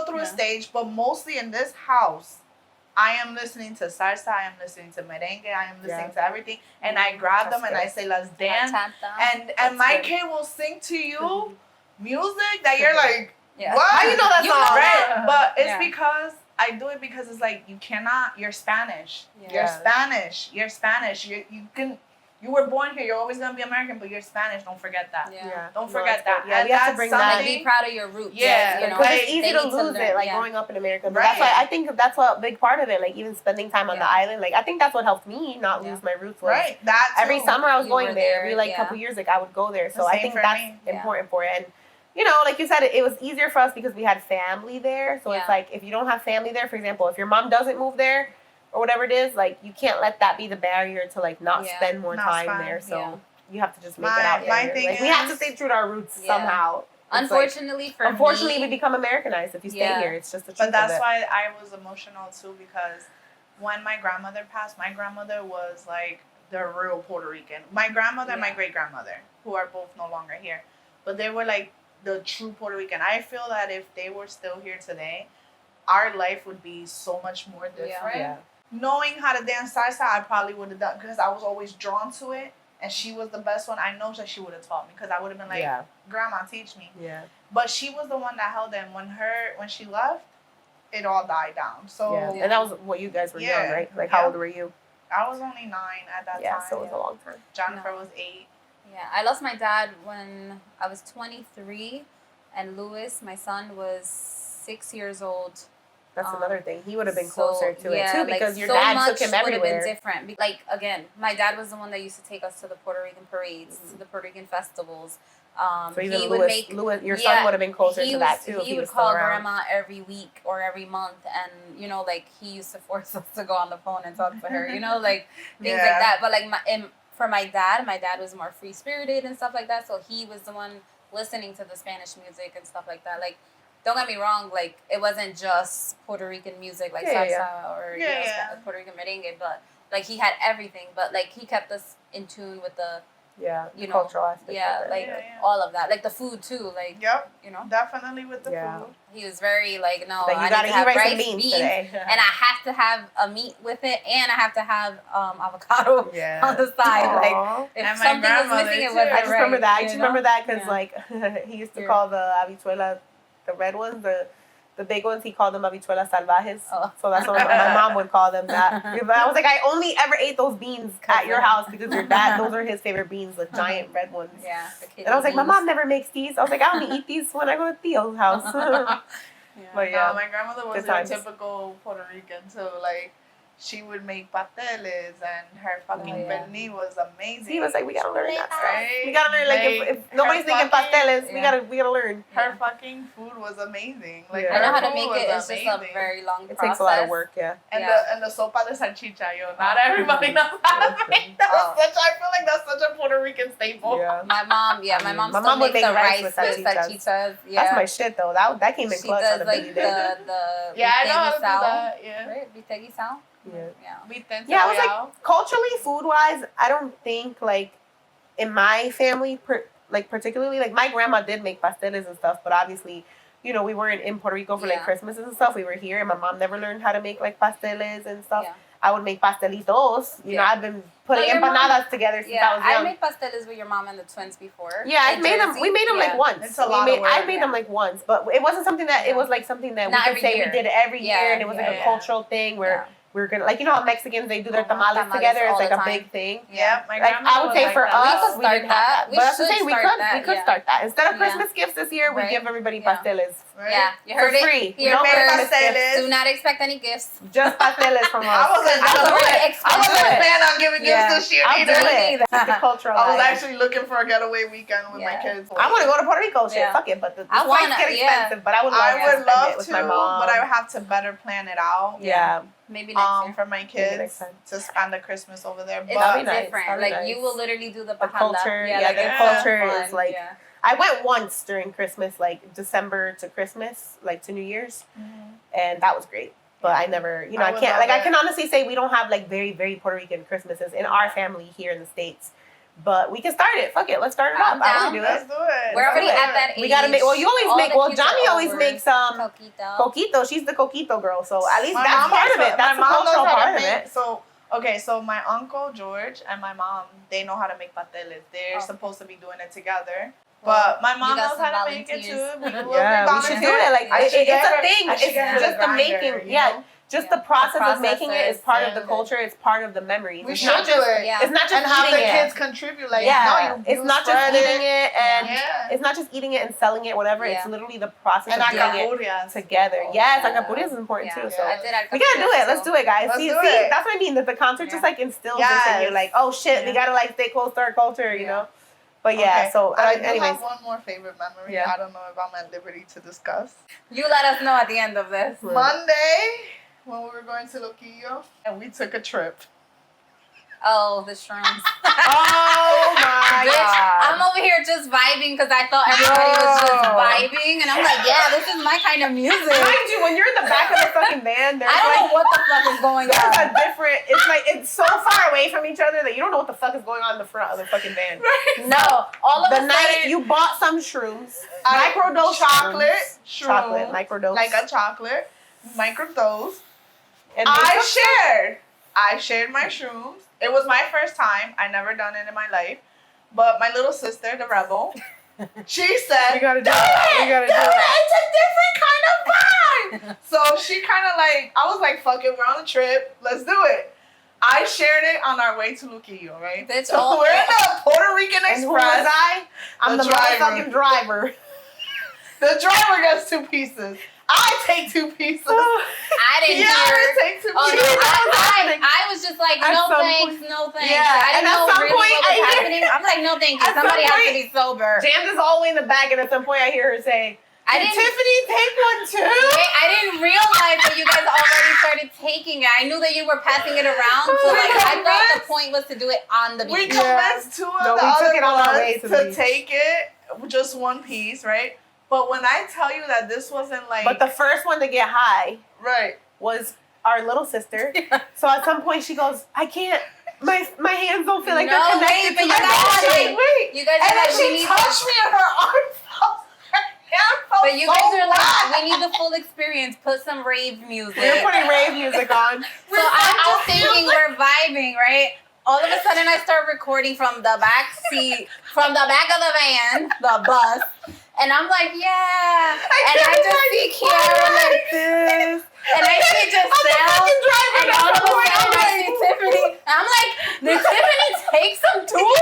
through a stage, but mostly in this house, I am listening to salsa, I am listening to merengue, I am listening to everything, and I grab them and I say, let's dance. And my kid will sing to you music that you're like, what? How you know that song? Right? But it's because I do it because it's like, you cannot, you're Spanish. You're Spanish. You were born here. You're always gonna be American, but you're Spanish. Don't forget that. Don't forget that. Yeah, you have to bring that. Be proud of your roots. Yeah, because it's easy to lose it, like growing up in America. But that's why I think that's a big part of it. Like, even spending time on the island. Like, I think that's what helped me not lose my roots. Was that every summer I was going there. Every like couple years, like I would go there. So I think that's important for it. And you know, like you said, it was easier for us because we had family there. So it's like, if you don't have family there, for example, if your mom doesn't move there, or whatever it is, like, you can't let that be the barrier to, like, not spend more time there. So you have to just make it out there. Like, we have to stay true to our roots somehow. Unfortunately, we become Americanized if you stay here. It's just the truth. But that's why I was emotional, too, because when my grandmother passed, my grandmother was, like, the real Puerto Rican. My grandmother and my great-grandmother, who are both no longer here. But they were, like, the true Puerto Rican. I feel that if they were still here today, our life would be so much more different. Yeah. Knowing how to dance salsa, I probably would have done, because I was always drawn to it, and she was the best one. I know that she would have taught me, because I would have been like, Grandma, teach me. Yeah. But she was the one that held them. When she left, it all died down. So and that was what you guys were young, right? Like, how old were you? I was only 9 at that time. Yeah, so it was a long time. Jennifer was 8. Yeah, I lost my dad when I was 23, and Louis, my son, was 6 years old. That's another thing. He would have been closer to it too, because your so dad took him would have everywhere. been different. Like, again, my dad was the one that used to take us to the Puerto Rican parades, to the Puerto Rican festivals. So even Louis, your son would have been closer to that too. He would call Grandma every week or every month, and he used to force us to go on the phone and talk to her. Things like that. But for my dad was more free spirited and stuff like that. So he was the one listening to the Spanish music and stuff like that. Like, don't get me wrong, like, it wasn't just Puerto Rican music, like salsa or Puerto Rican merengue, but like, he had everything. But like, he kept us in tune with the cultural aspect. All of that, like the food too, like definitely with the food. He was very like, no, like, I gotta have rice, beans today. and I have to have a meat with it, and I have to have avocado on the side. Aww. Like, if something was missing, it wasn't I just remember that. I just remember that because like he used to call the habichuela, the red ones, the big ones, he called them habichuelas salvajes. Oh. So that's what my mom would call them that. But I was like, I only ever ate those beans at your house because your dad, those are his favorite beans, the giant red ones. Yeah. And I was like, my mom never makes these. I was like, I only eat these when I go to Theo's house. But no, my grandmother was a typical Puerto Rican, so like, she would make pasteles, and her fucking pernil was amazing. He was like, we gotta learn that stuff. Right? We gotta learn, like, if nobody's making pasteles, we gotta learn. Her fucking food was amazing. Like, I know how to make it. It's just a very long process. It takes a lot of work, And the sopa de salchicha, not everybody knows how to make that. I feel like that's such a Puerto Rican staple. Yeah. My mom would make the rice with salchichas. Yeah. That's my shit though. That came in clutch on the baby day. I know how to do that. Yeah. Right? Bistec guisado. Yeah, I was like, culturally, food-wise, I don't think, like, in my family, particularly, like, my grandma did make pasteles and stuff, but obviously, we weren't in Puerto Rico for, like, Christmases and stuff. We were here, and my mom never learned how to make, like, pasteles and stuff. Yeah. I would make pastelitos. You know, I've been putting empanadas together since I was young. I made pasteles with your mom and the twins before. Yeah, I made them. We made them like once. It's a lot of work. I made them like once, but it wasn't something that it was like something that we could say we did it every year, and it was like a cultural thing where. We're gonna, like, how Mexicans, they do their tamales together. It's like a big thing. Yeah, my grandma I would say for us, we didn't have that. But I was saying we could start that. Instead of Christmas gifts this year, we give everybody pasteles. Yeah, you heard it. Free. Here No pasteles. Do not expect any gifts. Just pasteles from us. I wasn't planning on giving gifts this year either. The cultural. I was actually looking for a getaway weekend with my kids. I want to go to Puerto Rico. Shit, fuck it. But the flights get expensive. But I would love to with my mom. But I would have to better plan it out. Yeah. Maybe next year. For my kids to spend the Christmas over there. It's but different. Like, you will literally do the culture. The culture is like. I went once during Christmas, like December to Christmas, like to New Year's, and that was great. But I never, I can't, I can honestly say we don't have like very, very Puerto Rican Christmases in our family here in the States. But we can start it. Fuck it. Let's start it up. I want to do it. Let's do it. We're already at that age. We gotta make. Well, you always make. Well, Johnny always makes coquito. She's the coquito girl. So at least that's part of it. That's the cultural part of it. So my uncle George and my mom, they know how to make pasteles. They're supposed to be doing it together. But my mom knows how to make it too. We should do it. Like, it's a thing. It's just the making. Yeah. Just the process of making it is part of the culture. It's part of the memories. We should do it. It's not just have eating the it. kids contribute. Like, it's not just eating it and it's not just eating it and selling it, whatever. It's literally the process of doing it together. Yes, alcapurrias is important too. So we gotta do it. Let's do it, guys. See, that's what I mean. That the concert just like instills this in you. Like, oh shit, we gotta like stay close to our culture, you know. But so I anyways. have one more favorite memory. I don't know if I'm at liberty to discuss. You let us know at the end of this. Monday, when we were going to Loquillo, and we took a trip. Oh, the shrooms. Oh my Bitch, god. I'm over here just vibing because I thought everybody was just vibing, and I'm like, yeah, this is my kind of music. Mind you, when you're in the back of the fucking van, there's I don't like know what the fuck is going there's on. a different. It's like it's so far away from each other that you don't know what the fuck is going on in the front of the fucking van. No, all of The a night sudden, you bought some shrooms, microdose chocolate, chocolate, microdose, like a chocolate, microdose. and I shared my shrooms. It was my first time. I never done it in my life. But my little sister, the rebel, she said, We gotta do do it. it. We gotta do do it. it. It's a different kind of vibe. So she kind of like, I was like, fuck it, we're on a trip. Let's do it. I shared it on our way to Luquillo, right? Bitch, So all we're in the Puerto Rican And who was Express. I? I'm The the driver. motherfucking driver. The driver gets 2 pieces. I take 2 pieces. I didn't Yeah, hear. take 2 Oh, no, pieces. I was just like, At no some thanks, no thanks. Yeah, I and didn't at know some really point what was I hear- happening. I'm like, no thank you. At some Somebody has to point- be sober. Jams is all the way in the back, and at some point I hear her say, I "Did didn't. Tiffany take one too?" Wait, I didn't realize that you guys already started taking it. I knew that you were passing it around, so like I thought the point was to do it on the We beach. convinced 2 of No, the we took other it on our way ones to the to beach. take it, just 1 piece, right? But when I tell you that this wasn't like, But the first one to get high right, was our little sister. So at some point she goes, "I can't. My hands don't feel like No, they're connected wait, but to you my guys are body." like- wait. You guys And are then like, we she need touched me and her arm felt, her hand felt But you so guys are like, wet. we need the full experience. Put some rave music. We were putting rave music on. So I'm just thinking we're vibing, right? All of a sudden, I start recording from the back seat, from the back of the van, the bus, and I'm like, yeah. And I just see Quiero like this, and I see Giselle, and all of a sudden I see Tiffany. And I'm like, did Tiffany take some too?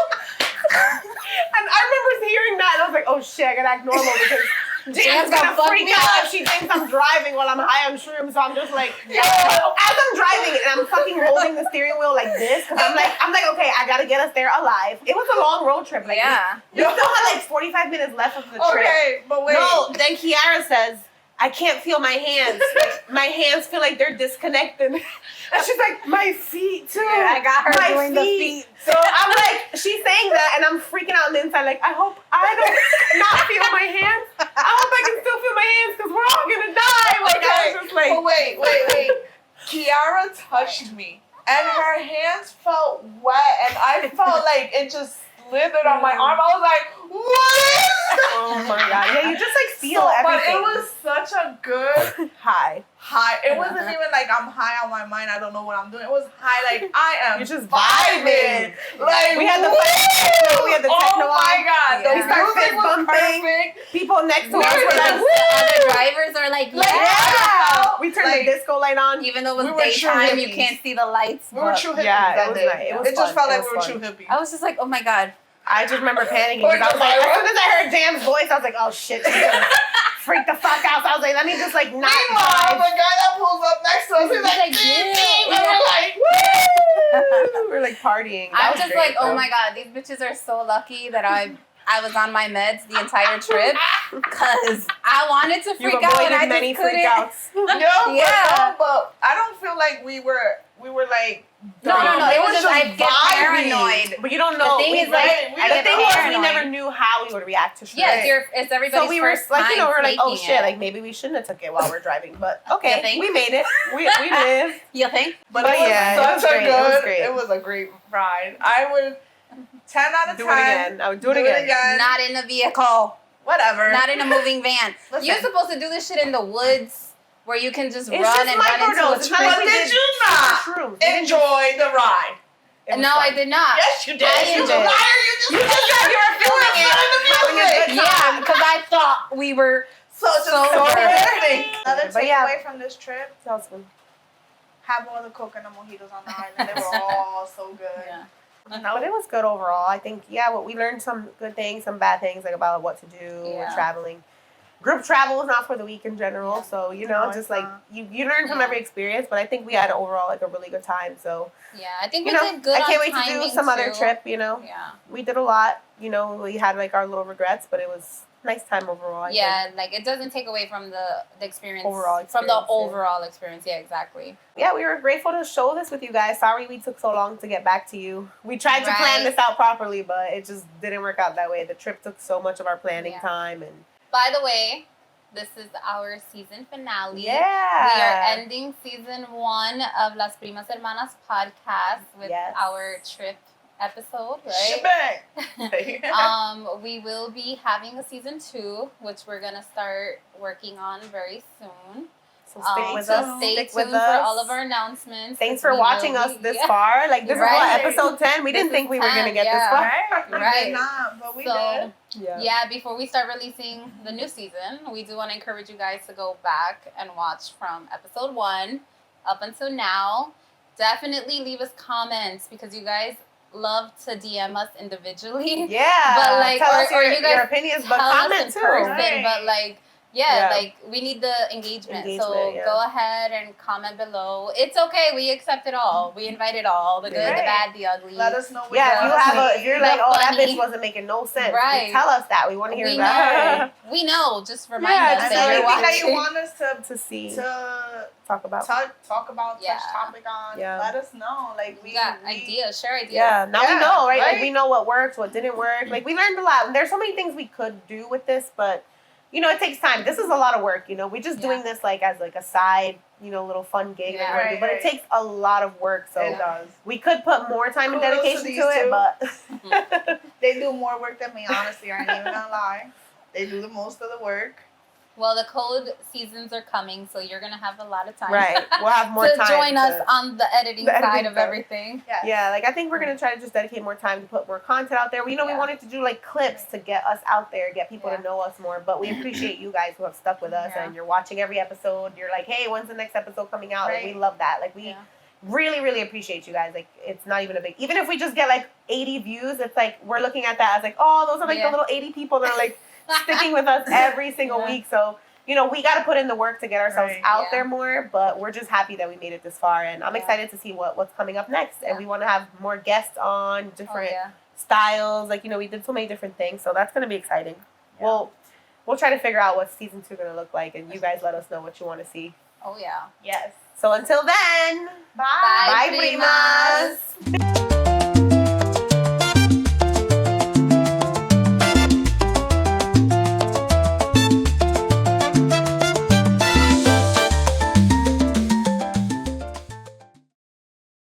And I remember hearing that, and I was like, "Oh shit, I gotta act normal because Jan's Jan's gonna gonna fuck freak me out up." if she thinks I'm driving while I'm high on shrooms." So I'm just like, as I'm driving and I'm fucking holding the steering wheel like this, because I'm like, okay, I gotta get us there alive. It was a long road trip. Like, Yeah. we still had like 45 minutes left of the trip. Okay, but wait. No, then Kiara says, "I can't feel my hands. Like, my hands feel like they're disconnected." And she's like, "My feet too." Yeah, I got her My doing the feet. So I'm like, she's saying that, and I'm freaking out on the inside. Like, I hope I don't not feel my hands. I hope I can still feel my hands because we're all gonna die. Like, I was just like, But wait. Kiara touched me, and her hands felt wet, and I felt like it just slithered on my arm. I was like, what? oh my god, yeah, you just like feel But everything. it was such a good high. high. It wasn't even like I'm high on my mind. I don't know what I'm doing. It was high like I am. You're just vibing. Like We had the woo! we had the techno Oh my on. god, Yeah. the We started music fist was bumping. perfect. People next to We us were were just- like, The other "Woo!" drivers are like, Like, yeah. yeah. We turned Like- the disco light on. Even though it We was were true daytime, you hippies. can't see the lights. We were but true hippies Yeah, it that was day. nice. It was It just fun. felt It like was we were fun. true hippies. I was just like, oh my god. I just remember panicking because I was like, as soon as I heard Jam's voice, I was like, oh shit, she's gonna freak the fuck out. So I was like, let me just like not Meanwhile, drive. the guy that pulls up next to us, he's like, like, beep, yeah, beep, and yeah. we're like, We're like partying. That I'm was just great, like, oh though. my god, these bitches are so lucky that I was on my meds the entire trip because I wanted to You've freak out and avoided I many just couldn't. freakouts. no, Yeah. but I don't feel like we were like, No, it was just I get vibing. paranoid. But you don't know. The thing we, is, like, I the get thing was, we paranoid. never knew how we would react to shit. Yeah, it's everybody's So we were first like, time you know, we're like, oh taking shit, it. like maybe we shouldn't have took it while we're driving, but You okay, think? we made it. We lived. You think? But But it was yeah, it was such a great. It was good, great. it was a great ride. I would 10 out of 10. Do it again. I would do it again. Not in a vehicle. Whatever. Not in a moving van. Listen. You're supposed to do this shit in the woods where you can just It's run just and run into a microdose. It's not tree. like But we did you not shrooms. We didn't enjoy the ride? It was No, fun. I did not. Yes, you did. I You did. liar. You just said you were feeling it. Having a good Yeah, because I thought we were So So terrific. Another But yeah. takeaway from this trip: Awesome. have all the coconut mojitos on the island. They were all so good. Yeah. But it was good overall. I think, yeah, what we learned some good things, some bad things, like about what to do with Yeah. traveling. Group travel is not for the weak in general, Yeah. so you No, know, it's just like not. you learn from Yeah. every experience. But I think we had overall like a really good time. So Yeah, I think you we know, did good I can't on wait to do timing, some other too. trip. You know, Yeah. we did a lot. You know, we had like our little regrets, but it was nice time overall. I think. Like it doesn't take away from the experience, Overall from the experience, yeah. overall experience. Yeah, exactly. Yeah, we were grateful to show this with you guys. Sorry we took so long to get back to you. We tried to plan this out properly, but it just didn't work out that way. The trip took so much of our planning time. And by the way, this is our season finale. Yeah. We are ending season 1 of Las Primas Hermanas podcast with our trip episode, right? We will be having a season 2, which we're gonna start working on very soon. So stick with us. Stay tuned for all of our announcements. Thanks for watching us this far. Like this is what, episode 10. We didn't think we were gonna get this far. Right. We did not, but we did. Yeah, before we start releasing the new season, we do want to encourage you guys to go back and watch from episode 1 up until now. Definitely leave us comments because you guys love to DM us individually. Yeah. But like, tell us you guys your opinions, but comment too. Person, but like, like we need the engagement. So go ahead and comment below. It's okay. We accept it all. We invite it all. The good, the bad, the ugly. Let us know. If you're like, oh, that bitch wasn't making no sense. Right. Tell us that. We want to hear that. We know. Just remind us that you're watching. That you want us to see. To talk about. Talk about, touch topic on. Let us know. Like we got ideas. Share ideas. Yeah. Now we know, right? Like we know what worked, what didn't work. Like we learned a lot. There's so many things we could do with this, but you know, it takes time. This is a lot of work, you know. We're just doing this like as like a side, you know, little fun gig that we're doing. But it takes a lot of work. So it does. We could put more time and dedication to it, but they do more work than me, honestly. I ain't even gonna lie. They do the most of the work. Well, the cold seasons are coming, so you're going to have a lot of time. Right. We'll have more time to join us on the editing side of everything. Yes. Yeah, like I think we're going to try to just dedicate more time to put more content out there. You know, we wanted to do like clips to get us out there, get people to know us more. But we appreciate you guys who have stuck with us and you're watching every episode. You're like, hey, when's the next episode coming out? Like, we love that. Like, we really, really appreciate you guys. Like, it's not even a big... Even if we just get like 80 views, it's like we're looking at that as like, oh, those are like the little 80 people that are like sticking with us every single week. So... You know, we got to put in the work to get ourselves out there more, but we're just happy that we made it this far. And I'm excited to see what's coming up next. And we want to have more guests on, different styles. Like, you know, we did so many different things. So that's going to be exciting. Yeah. We'll try to figure out what season 2 is going to look like. And you guys let us know what you want to see. Oh, yeah. Yes. So until then, bye. Bye, Primas.